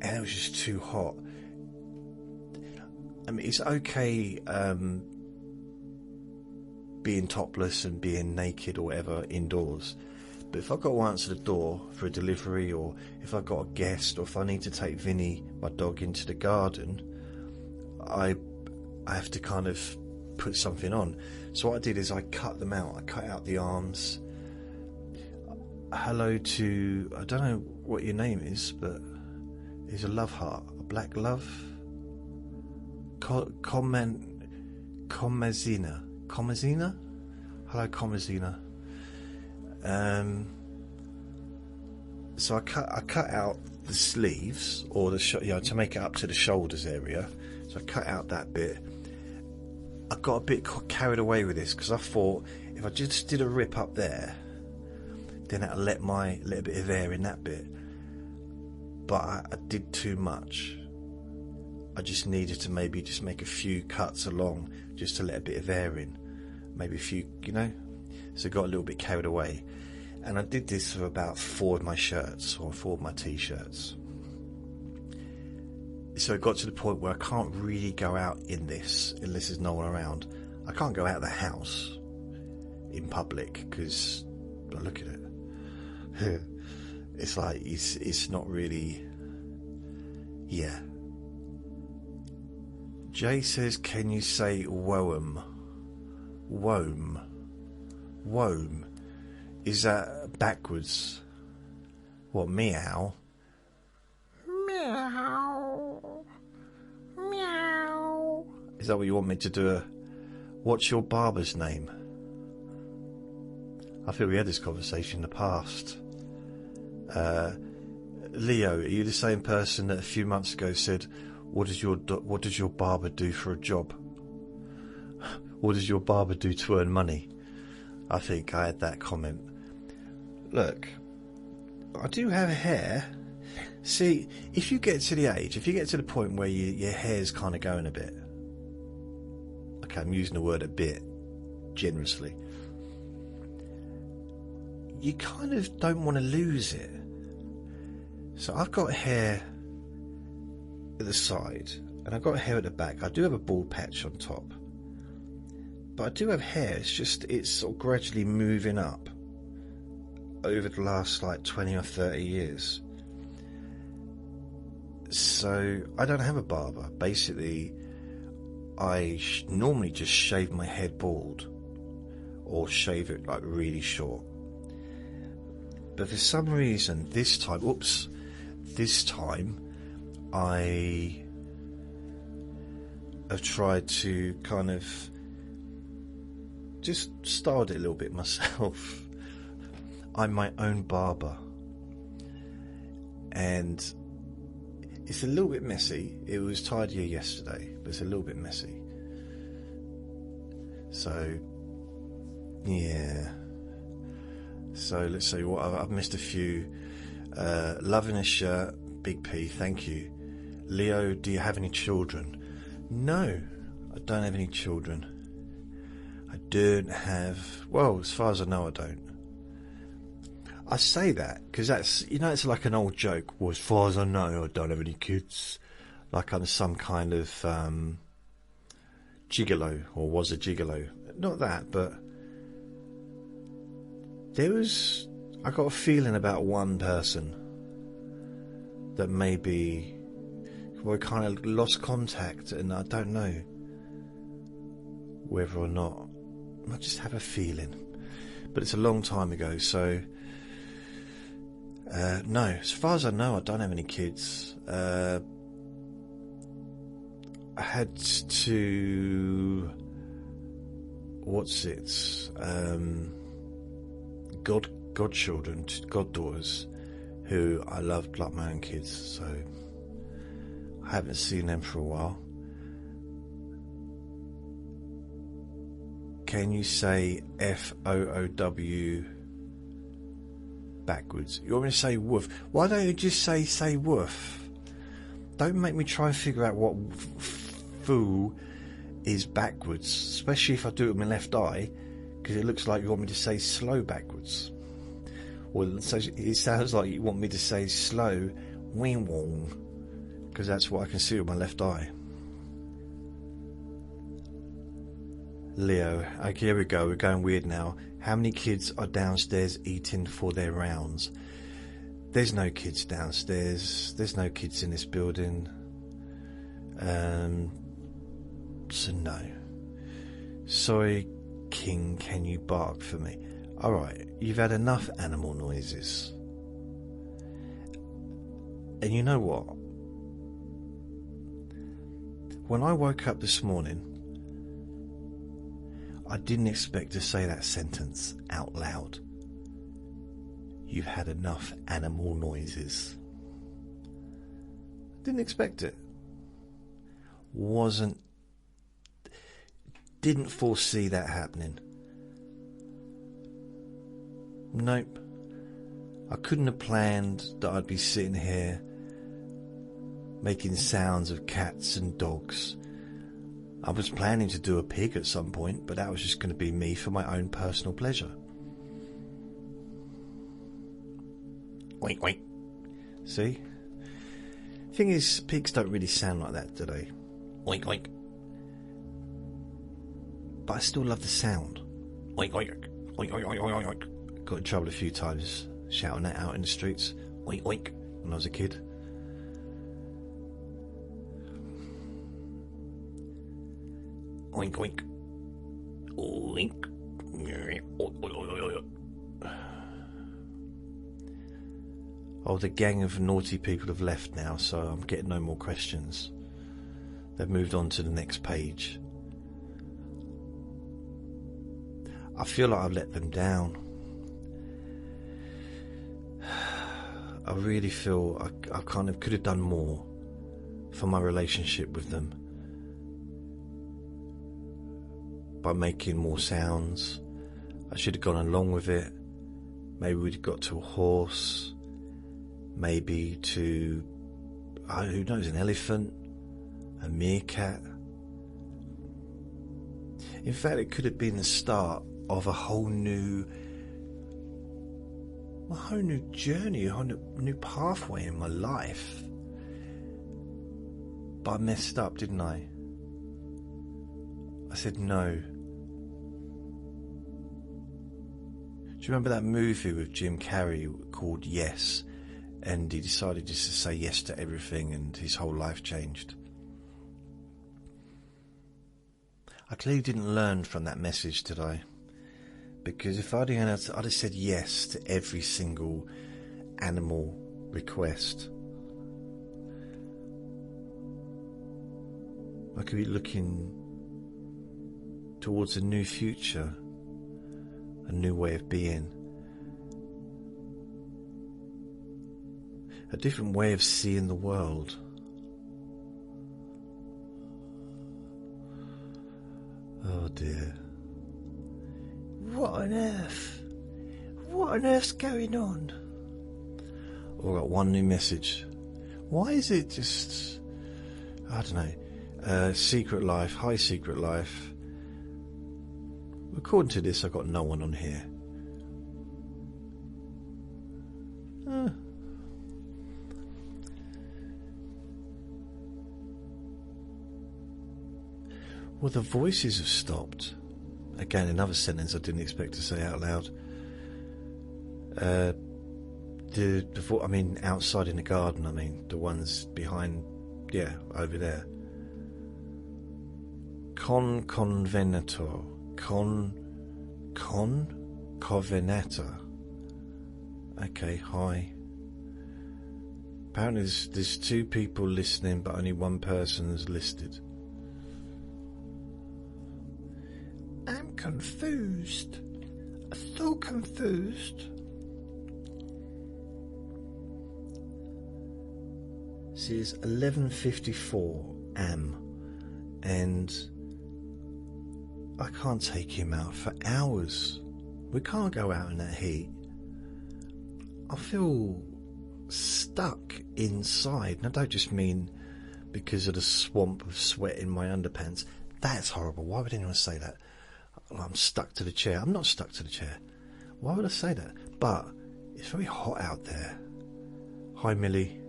and it was just too hot. I mean, it's okay being topless and being naked or whatever indoors, but if I've got to answer the door for a delivery, or if I've got a guest, or if I need to take Vinny, my dog, into the garden, I have to kind of put something on. So what I did is I cut them out. I cut out the arms. Hello to, I don't know what your name is, but it's a love heart, a black love. Comazina. Hello, Comazina. So I cut out the sleeves, or to make it up to the shoulders area. So I cut out that bit. I got a bit carried away with this because I thought if I just did a rip up there, then that'll let a bit of air in that bit. But I did too much. I just needed to maybe just make a few cuts along just to let a bit of air in. Maybe a few, you know. so I got a little bit carried away. And I did this for about 4 of my shirts, or 4 of my t-shirts. So it got to the point where I can't really go out in this unless there's no one around. I can't go out of the house in public because, look at it. It's like, it's not really, yeah. Jay says, can you say woam? Woam. Woam. Is that backwards? What, meow? Meow. Meow. Is that what you want me to do? What's your barber's name? I feel we had this conversation in the past. Leo, are you the same person that a few months ago said, what does your barber do for a job? What does your barber do to earn money? I think I had that comment. Look, I do have hair. See, if you get to the point where your hair's kind of going a bit, okay, I'm using the word a bit generously, you kind of don't want to lose it. So I've got hair at the side, and I've got hair at the back. I do have a bald patch on top, but I do have hair. It's sort of gradually moving up over the last like 20 or 30 years. So I don't have a barber. Basically, I normally just shave my head bald or shave it like really short. But for some reason this time I have tried to kind of just styled it a little bit myself. I'm my own barber, and it's a little bit messy. It was tidier yesterday, but it's a little bit messy. So yeah, so let's see what I've missed a few. Loving a shirt, Big P, thank you. Leo, do you have any children? No, I don't have any children. I don't have, well, as far as I know, I don't. I say that because that's, it's like an old joke. Well, as far as I know, I don't have any kids. Like I'm some kind of gigolo, or was a gigolo. Not that, but I got a feeling about one person that maybe we kind of lost contact, and I don't know whether or not. I just have a feeling, but it's a long time ago, so no, as far as I know, I don't have any kids. I had to, godchildren, goddaughters, who I loved like my own kids, so I haven't seen them for a while. Can you say F-O-O-W backwards? You want me to say woof? Why don't you just say woof? Don't make me try and figure out what foo is backwards, especially if I do it with my left eye, because it looks like you want me to say slow backwards. Well, it sounds like you want me to say slow wing wong, because that's what I can see with my left eye. Leo, okay, here we go, we're going weird now. How many kids are downstairs eating for their rounds? There's no kids downstairs. There's no kids in this building. So no. Sorry, King, can you bark for me? Alright, you've had enough animal noises. And you know what? When I woke up this morning, I didn't expect to say that sentence out loud. You've had enough animal noises. Didn't expect it. Didn't foresee that happening. Nope. I couldn't have planned that I'd be sitting here making sounds of cats and dogs. I was planning to do a pig at some point, but that was just going to be me for my own personal pleasure. Oink, oink. See? Thing is, pigs don't really sound like that, do they? Oink, oink. But I still love the sound. Oink, oink, oink, oink, oink, oink, oink. Got in trouble a few times shouting that out in the streets. Oink, oink, when I was a kid. Oink, oink. Oink. Oh, the gang of naughty people have left now, so I'm getting no more questions. They've moved on to the next page. I feel like I've let them down. I really feel I kind of could have done more for my relationship with them by making more sounds. I should have gone along with it. Maybe we'd have got to a horse, maybe to, who knows, an elephant, a meerkat. In fact, it could have been the start of a whole new journey, a whole new pathway in my life. But I messed up, didn't I? I said no. Do you remember that movie with Jim Carrey called Yes? And he decided just to say yes to everything and his whole life changed. I clearly didn't learn from that message, did I? Because if I'd have said yes to every single animal request, I could be looking towards a new future, a new way of being, a different way of seeing the world. Oh dear. What on earth? What on earth's going on? Oh, I got one new message. Why is it just, I don't know, secret life, high secret life. According to this, I've got no one on here. Well, the voices have stopped. Again, another sentence I didn't expect to say out loud. Outside in the garden, the ones behind, over there. Convenator. Covenator. Okay, hi. Apparently there's two people listening, but only one person is listed. I'm confused. So confused. See, it's 11:54 am, and I can't take him out for hours. We can't go out in that heat. I feel stuck inside, and I don't just mean because of the swamp of sweat in my underpants. That's horrible. Why would anyone say that? I'm stuck to the chair. I'm not stuck to the chair. Why would I say that? But it's very hot out there. Hi, Millie.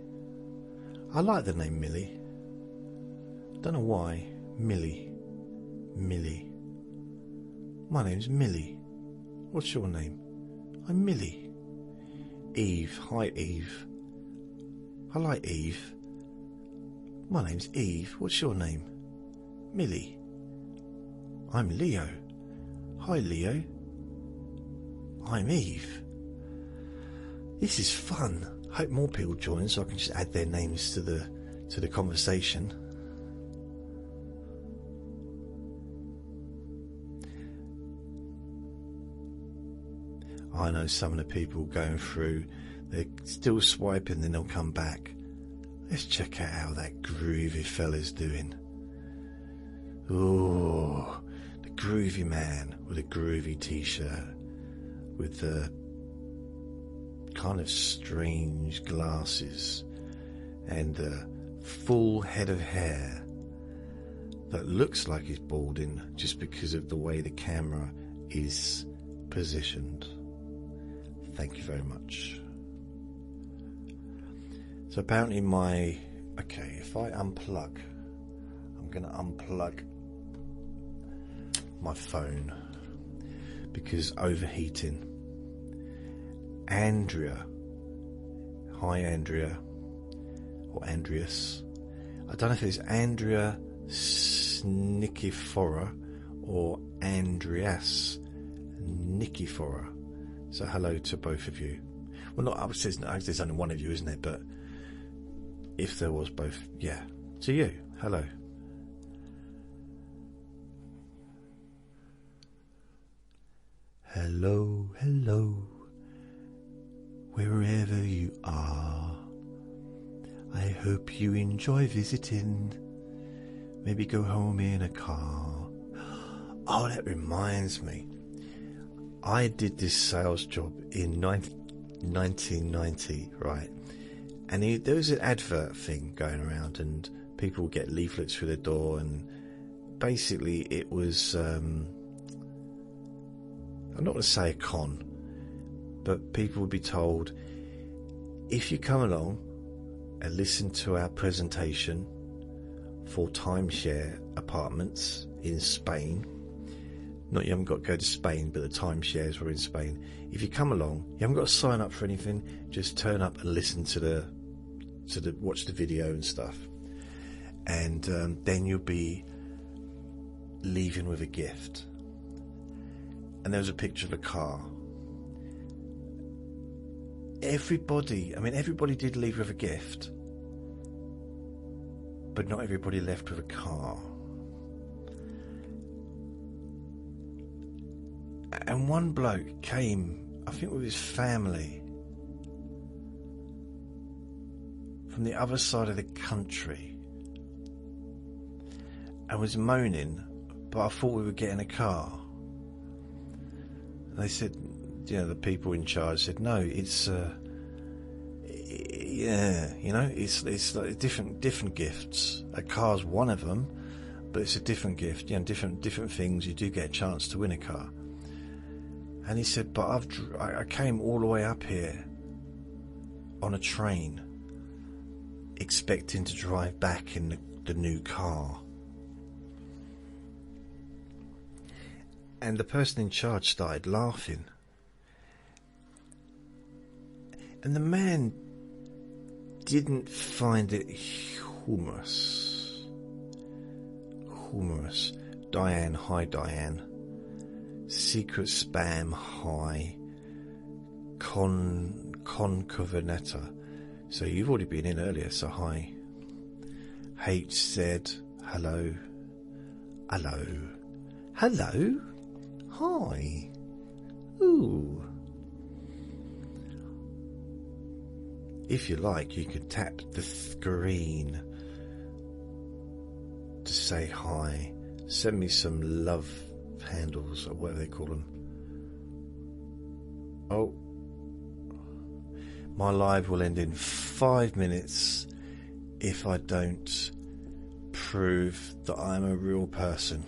I like the name Millie. Don't know why. Millie. My name's Millie. What's your name? I'm Millie. Eve. Hi, Eve. I like Eve. My name's Eve. What's your name? Millie. I'm Leo. Hi, Leo. I'm Eve. This is fun. Hope more people join so I can just add their names to the conversation. I know some of the people going through, they're still swiping, then they'll come back. Let's check out how that groovy fella's doing. Oh, the groovy man with a groovy t-shirt with the kind of strange glasses and a full head of hair that looks like he's balding just because of the way the camera is positioned. Thank you very much. So apparently okay, if I unplug, I'm going to unplug my phone because overheating. Andrea, hi Andrea, or Andreas. I don't know if it's Andrea Nikifora or Andreas Nikifora. So hello to both of you. Well, not there's only one of you, isn't it? But if there was both, yeah. To you, hello. Hello, hello, wherever you are. I hope you enjoy visiting. Maybe go home in a car. Oh, that reminds me. I did this sales job in 1990, right? And there was an advert thing going around, and people would get leaflets through the door, and basically it was, I'm not going to say a con, but people would be told, if you come along and listen to our presentation for timeshare apartments in Spain, not you haven't got to go to Spain, but the timeshares were in Spain. If you come along, you haven't got to sign up for anything, just turn up and listen to watch the video and stuff, and then you'll be leaving with a gift. And there was a picture of a car. Everybody did leave with a gift, but not everybody left with a car. And one bloke came, I think with his family, from the other side of the country, and was moaning, but I thought we were getting a car. And they said, the people in charge said, no, it's it's like different gifts. A car's one of them, but it's a different gift. Different things. You do get a chance to win a car. And he said, but I came all the way up here on a train, expecting to drive back in the new car. And the person in charge started laughing. And the man didn't find it humorous. Diane, hi Diane. Secret spam, hi. Concovernetta. So you've already been in earlier, so hi. H said, hello. Hello. Hello. Hi. Ooh. If you like, you could tap the screen to say hi. Send me some love handles or whatever they call them. Oh. My live will end in 5 minutes if I don't prove that I'm a real person.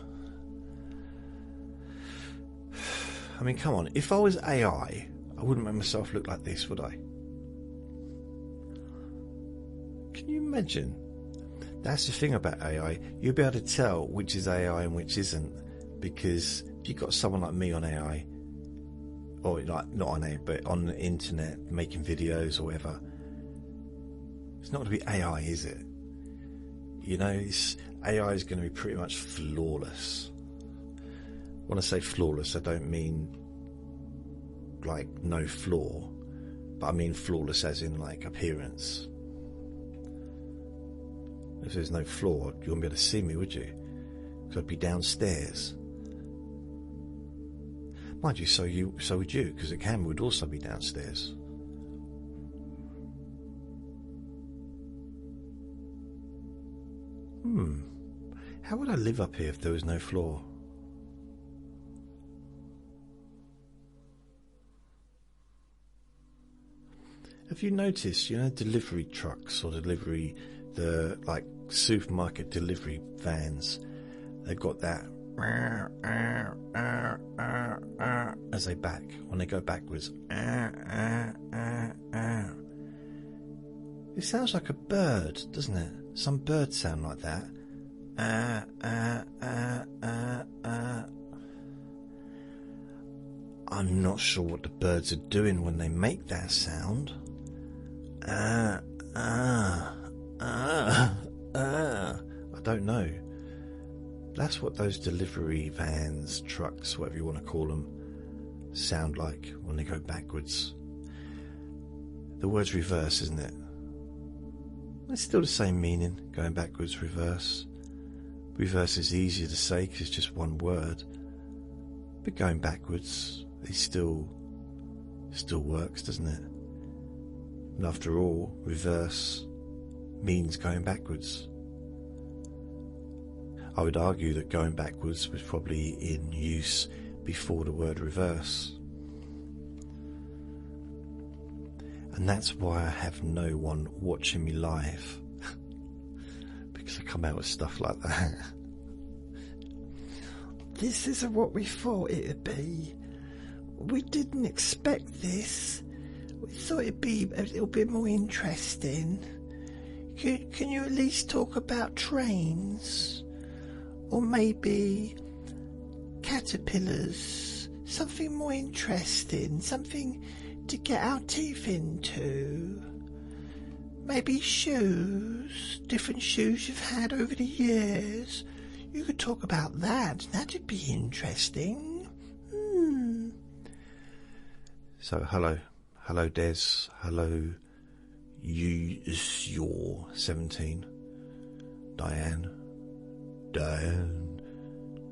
I mean, come on. If I was AI, I wouldn't make myself look like this, would I? Can you imagine? That's the thing about AI. You'll be able to tell which is AI and which isn't, because if you've got someone like me on AI, or like not on AI, but on the internet making videos or whatever, it's not going to be AI, is it? AI is going to be pretty much flawless. When I say flawless, I don't mean like no flaw, but I mean flawless as in like appearance. If there's no flaw, you wouldn't be able to see me, would you? Because I'd be downstairs. Mind you, so would you, because the camera would also be downstairs. How would I live up here if there was no floor? Have you noticed, delivery trucks or the like supermarket delivery vans, they've got that as they when they go backwards. It sounds like a bird, doesn't it? Some birds sound like that. I'm not sure what the birds are doing when they make that sound. I don't know. That's what those delivery vans, trucks, whatever you want to call them, sound like when they go backwards. The word's reverse, isn't it? It's still the same meaning, going backwards, reverse. Reverse is easier to say because it's just one word. But going backwards, it still works, doesn't it? And after all, reverse means going backwards. I would argue that going backwards was probably in use before the word reverse. And that's why I have no one watching me live. Because I come out with stuff like that. This isn't what we thought it'd be. We didn't expect this. We thought it'd be a little bit more interesting. Can you at least talk about trains? Or maybe caterpillars? Something more interesting, something to get our teeth into. Maybe shoes, different shoes you've had over the years. You could talk about that. That'd be interesting. So hello Des, hello you're 17, Diane,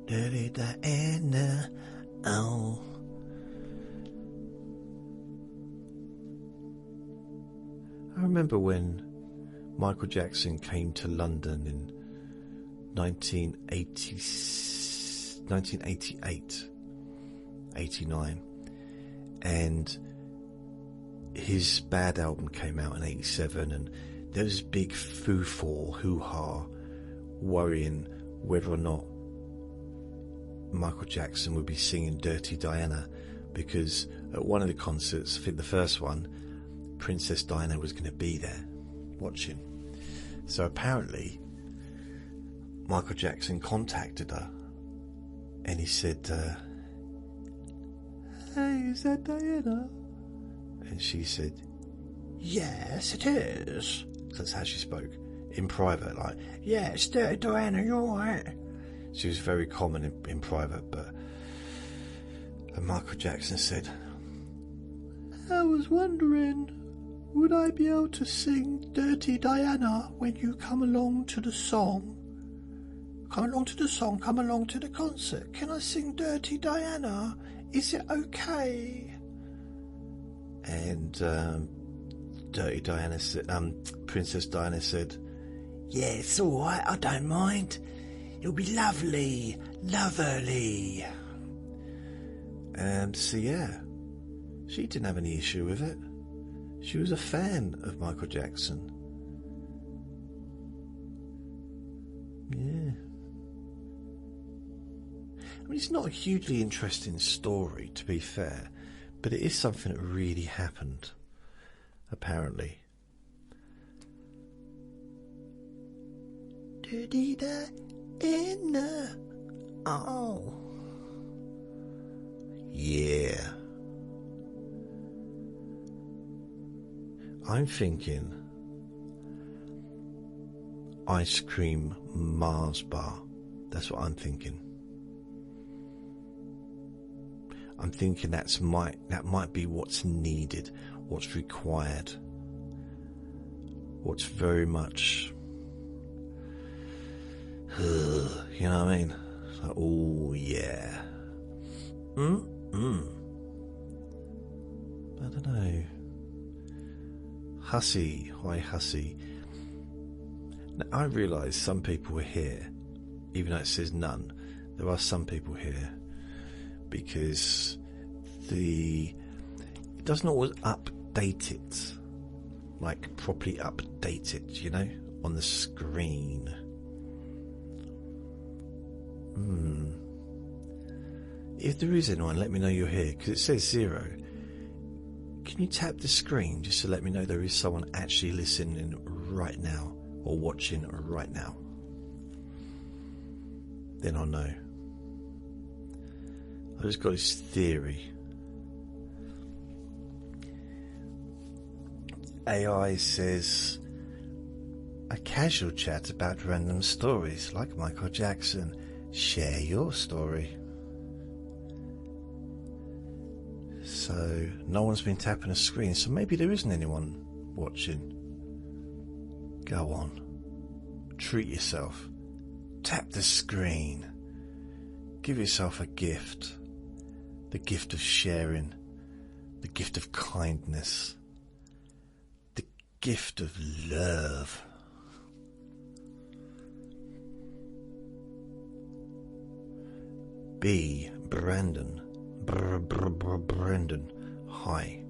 Dirty Diana, oh. I remember when Michael Jackson came to London in 1988, 89, and his Bad album came out in 87, and there was this big hoo-ha, worrying whether or not Michael Jackson would be singing Dirty Diana, because at one of the concerts, I think the first one, Princess Diana was going to be there watching. So apparently Michael Jackson contacted her and he said, hey, is that Diana? And she said, yes, it is. That's how she spoke, in private, like, yeah, it's Dirty Diana, you're right. She was very common in private, and Michael Jackson said, I was wondering, would I be able to sing Dirty Diana when you come along to the song? Come along to the song, come along to the concert. Can I sing Dirty Diana? Is it okay? And Dirty Diana said, Princess Diana said, yeah, it's alright, I don't mind. It'll be lovely. So yeah, she didn't have any issue with it. She was a fan of Michael Jackson. Yeah. I mean, it's not a hugely interesting story, to be fair, but it is something that really happened, apparently. Dirty Diana. Oh. Yeah. I'm thinking ice cream Mars bar. That's what I'm thinking. I'm thinking that might be what's needed, what's required, what's very much, you know what I mean? It's like, oh yeah. I don't know. Hussy, hi Hussy. Now, I realise some people are here, even though it says none. There are some people here because it doesn't always update it, like properly update it, you know, on the screen. If there is anyone, let me know you're here, because it says 0. Can can you tap the screen just to let me know there is someone actually listening right now or watching right now? Then I'll know. I just got this theory. AI says a casual chat about random stories like Michael Jackson. Share your story. So no one's been tapping a screen, so maybe there isn't anyone watching. Go on. Treat yourself. Tap the screen. Give yourself a gift. The gift of sharing. The gift of kindness. The gift of love. B. Brandon. Brendan, hi.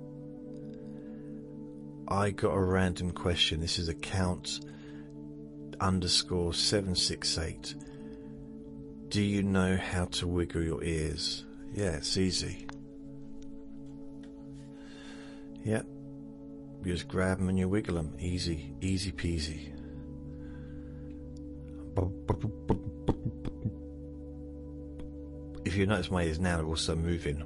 I got a random question. This is account _768. Do you know how to wiggle your ears? Yeah, it's easy. Yep. You just grab them and you wiggle them. Easy, easy peasy. If you notice my ears now, they're also moving.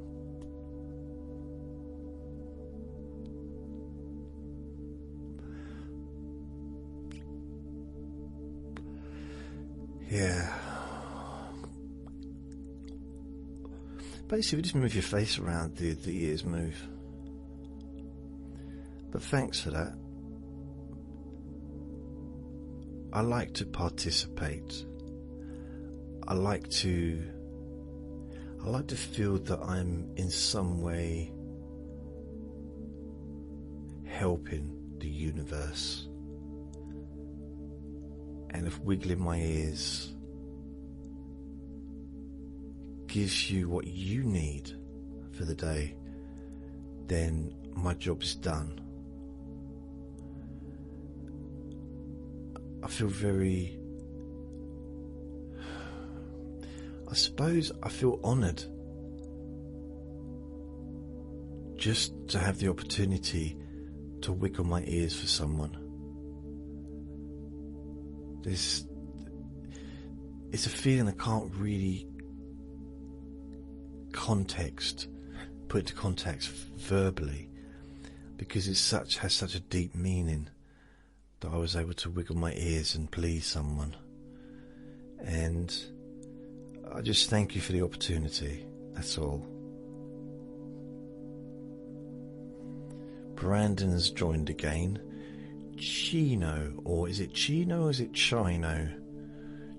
Yeah. Basically, just move your face around, the ears move. But thanks for that. I like to participate. I like to feel that I'm in some way helping the universe. And if wiggling my ears gives you what you need for the day, then my job's done. I feel very... I suppose I feel honoured just to have the opportunity to wiggle my ears for someone. It's a feeling I can't really put into context verbally, because it has such a deep meaning that I was able to wiggle my ears and please someone. And I just thank you for the opportunity, that's all. Brandon has joined again. Chino, or is it Chino or is it Chino?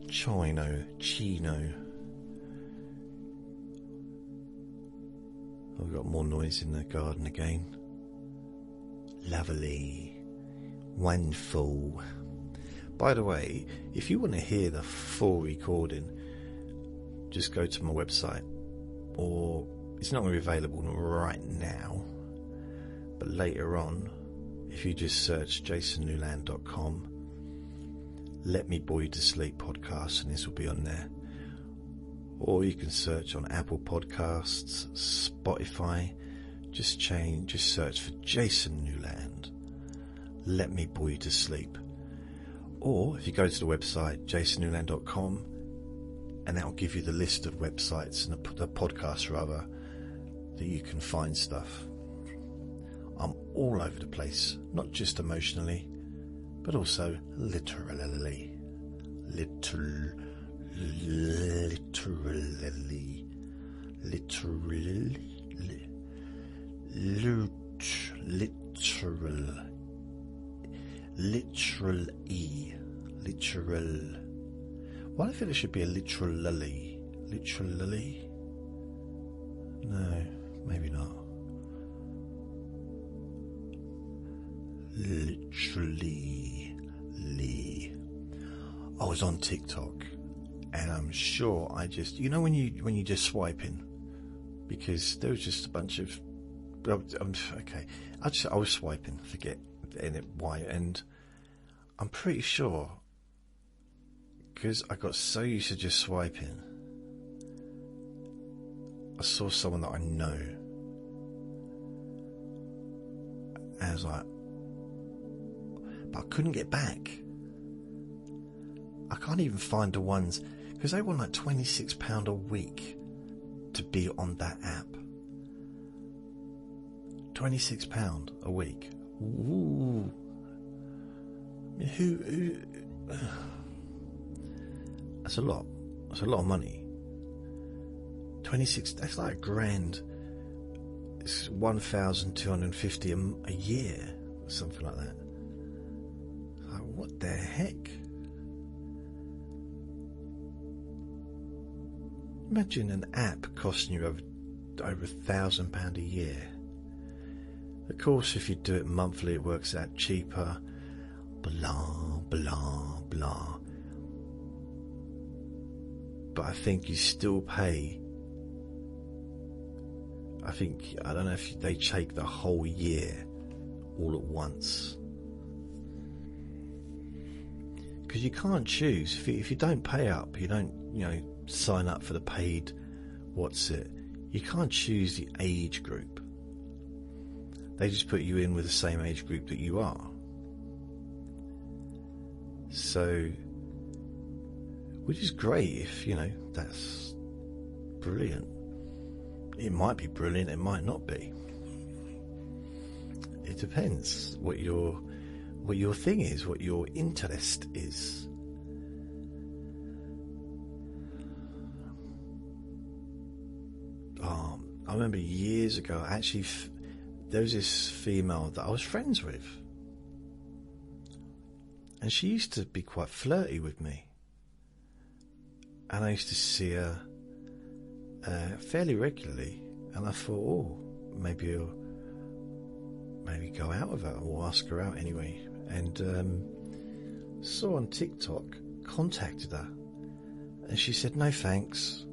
Chino. I've got more noise in the garden again. Lovely. Wonderful. By the way, if you want to hear the full recording, just go to my website, or it's not going to be available right now, but later on, if you just search jasonnewland.com, Let Me Bore You to Sleep podcast, and this will be on there. Or you can search on Apple Podcasts, Spotify, just search for Jason Newland, Let Me Bore You to Sleep. Or if you go to the website jasonnewland.com, and that will give you the list of websites and the podcasts rather that you can find stuff. I'm all over the place, not just emotionally, but also literally. Literally. Why do I feel it should be a literally? Literally? No, maybe not. Literally. I was on TikTok, and I'm sure I just, you know, when you just swiping, because there was just a bunch of, okay, I was swiping, forget why, and I'm pretty sure, because I got so used to just swiping, I saw someone that I know, And I was like, but I couldn't get back. I can't even find the ones, because they want like £26 a week to be on that app. £26 a week. Ooh. Who that's a lot. That's a lot of money. 26, that's like £1,000. It's 1,250 a year, or something like that. Like, what the heck? Imagine an app costing you over £1,000 a year. Of course, if you do it monthly, it works out cheaper. Blah, blah, blah. But I think you still pay. I don't know if they take the whole year all at once. Because you can't choose. If you don't pay up, you don't, sign up for the paid, you can't choose the age group. They just put you in with the same age group that you are. So, which is great if, that's brilliant. It might be brilliant, it might not be. It depends what your thing is, what your interest is. I remember years ago, actually, there was this female that I was friends with. And she used to be quite flirty with me. And I used to see her fairly regularly. And I thought, maybe go out with her, or ask her out anyway. And saw on TikTok, contacted her. And she said, no thanks.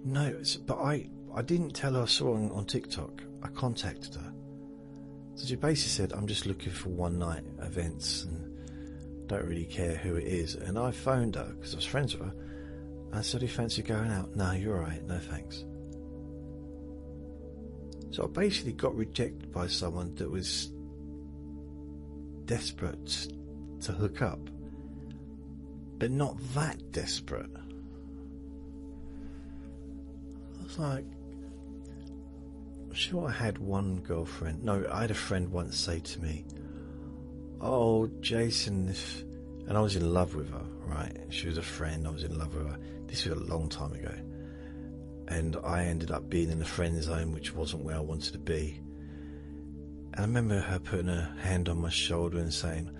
No, but I didn't tell her I saw her on TikTok. I contacted her. So she basically said, I'm just looking for one night events and don't really care who it is. And I phoned her because I was friends with her. I said, do you fancy going out? No, you're alright, no thanks. So I basically got rejected by someone that was desperate to hook up, but not that desperate. I was like, I'm sure I had one girlfriend. No, I had a friend once say to me, oh, Jason, and I was in love with her, right? She was a friend, I was in love with her. This was a long time ago. And I ended up being in the friend zone, which wasn't where I wanted to be. And I remember her putting her hand on my shoulder and saying,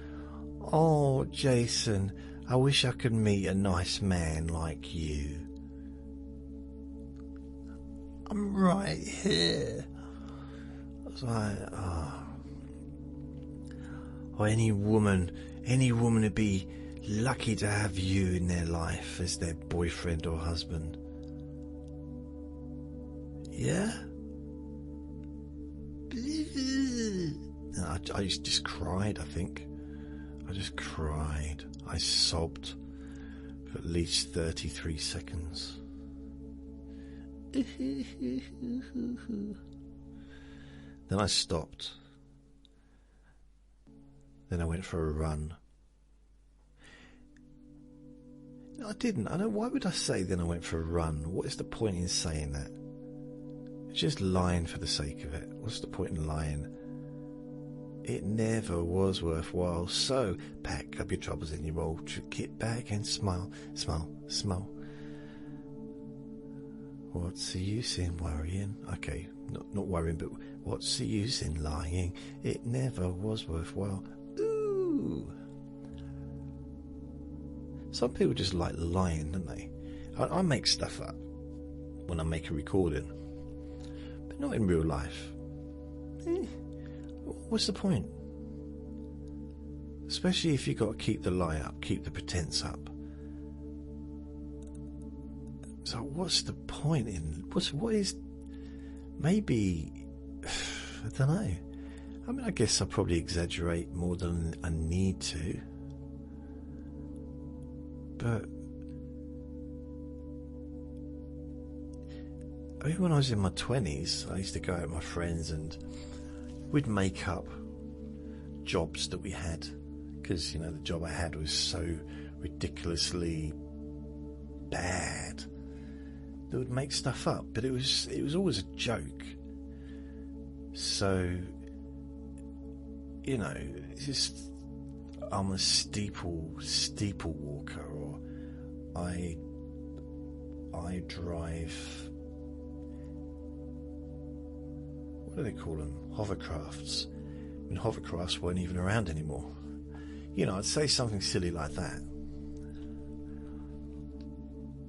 oh, Jason, I wish I could meet a nice man like you. I'm right here. I was like, oh, any woman would be lucky to have you in their life as their boyfriend or husband. Yeah? I just cried, I think. I just cried. I sobbed for at least 33 seconds. Then I stopped. Then I went for a run. No, I didn't. I know. Why would I say then I went for a run? What is the point in saying that? It's just lying for the sake of it. What's the point in lying? It never was worthwhile. So pack up your troubles in your roll, kit bag and smile, smile, smile. What's the use in worrying? Okay, not worrying, but what's the use in lying? It never was worthwhile. Ooh. Some people just like lying, don't they? I make stuff up when I make a recording, but not in real life. What's the point? Especially if you've got to keep the lie up, keep the pretense up. So what's the point in what is maybe I don't know. I mean, I guess I probably exaggerate more than I need to, but even when I was in my 20s, I used to go out with my friends and we'd make up jobs that we had, because, you know, the job I had was so ridiculously bad that would make stuff up, but it was always a joke. So, you know, it's just, I'm a steeple walker, or I drive, what do they call them? Hovercrafts. I mean, hovercrafts weren't even around anymore. You know, I'd say something silly like that.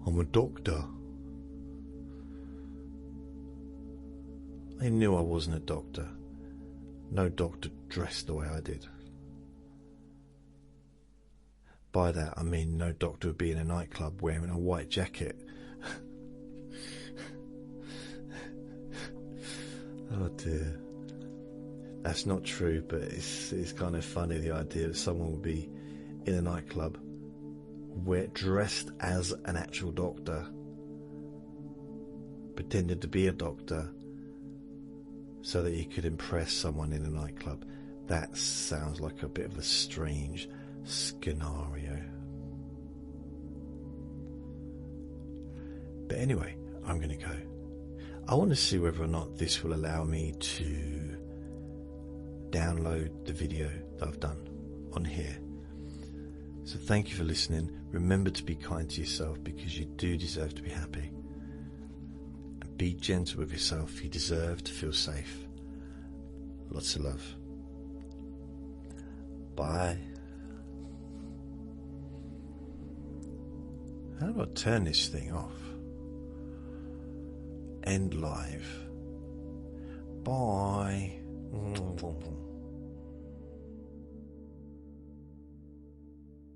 I'm a doctor. They knew I wasn't a doctor. No doctor dressed the way I did. By that I mean no doctor would be in a nightclub wearing a white jacket. Oh dear. That's not true, but it's kind of funny, the idea that someone would be in a nightclub dressed as an actual doctor, pretended to be a doctor so that he could impress someone in a nightclub. That sounds like a bit of a strange scenario. But anyway, I'm going to go. I want to see whether or not this will allow me to download the video that I've done on here. So thank you for listening. Remember to be kind to yourself, because you do deserve to be happy. And be gentle with yourself. You deserve to feel safe. Lots of love. Bye. How do I turn this thing off? End live. Bye.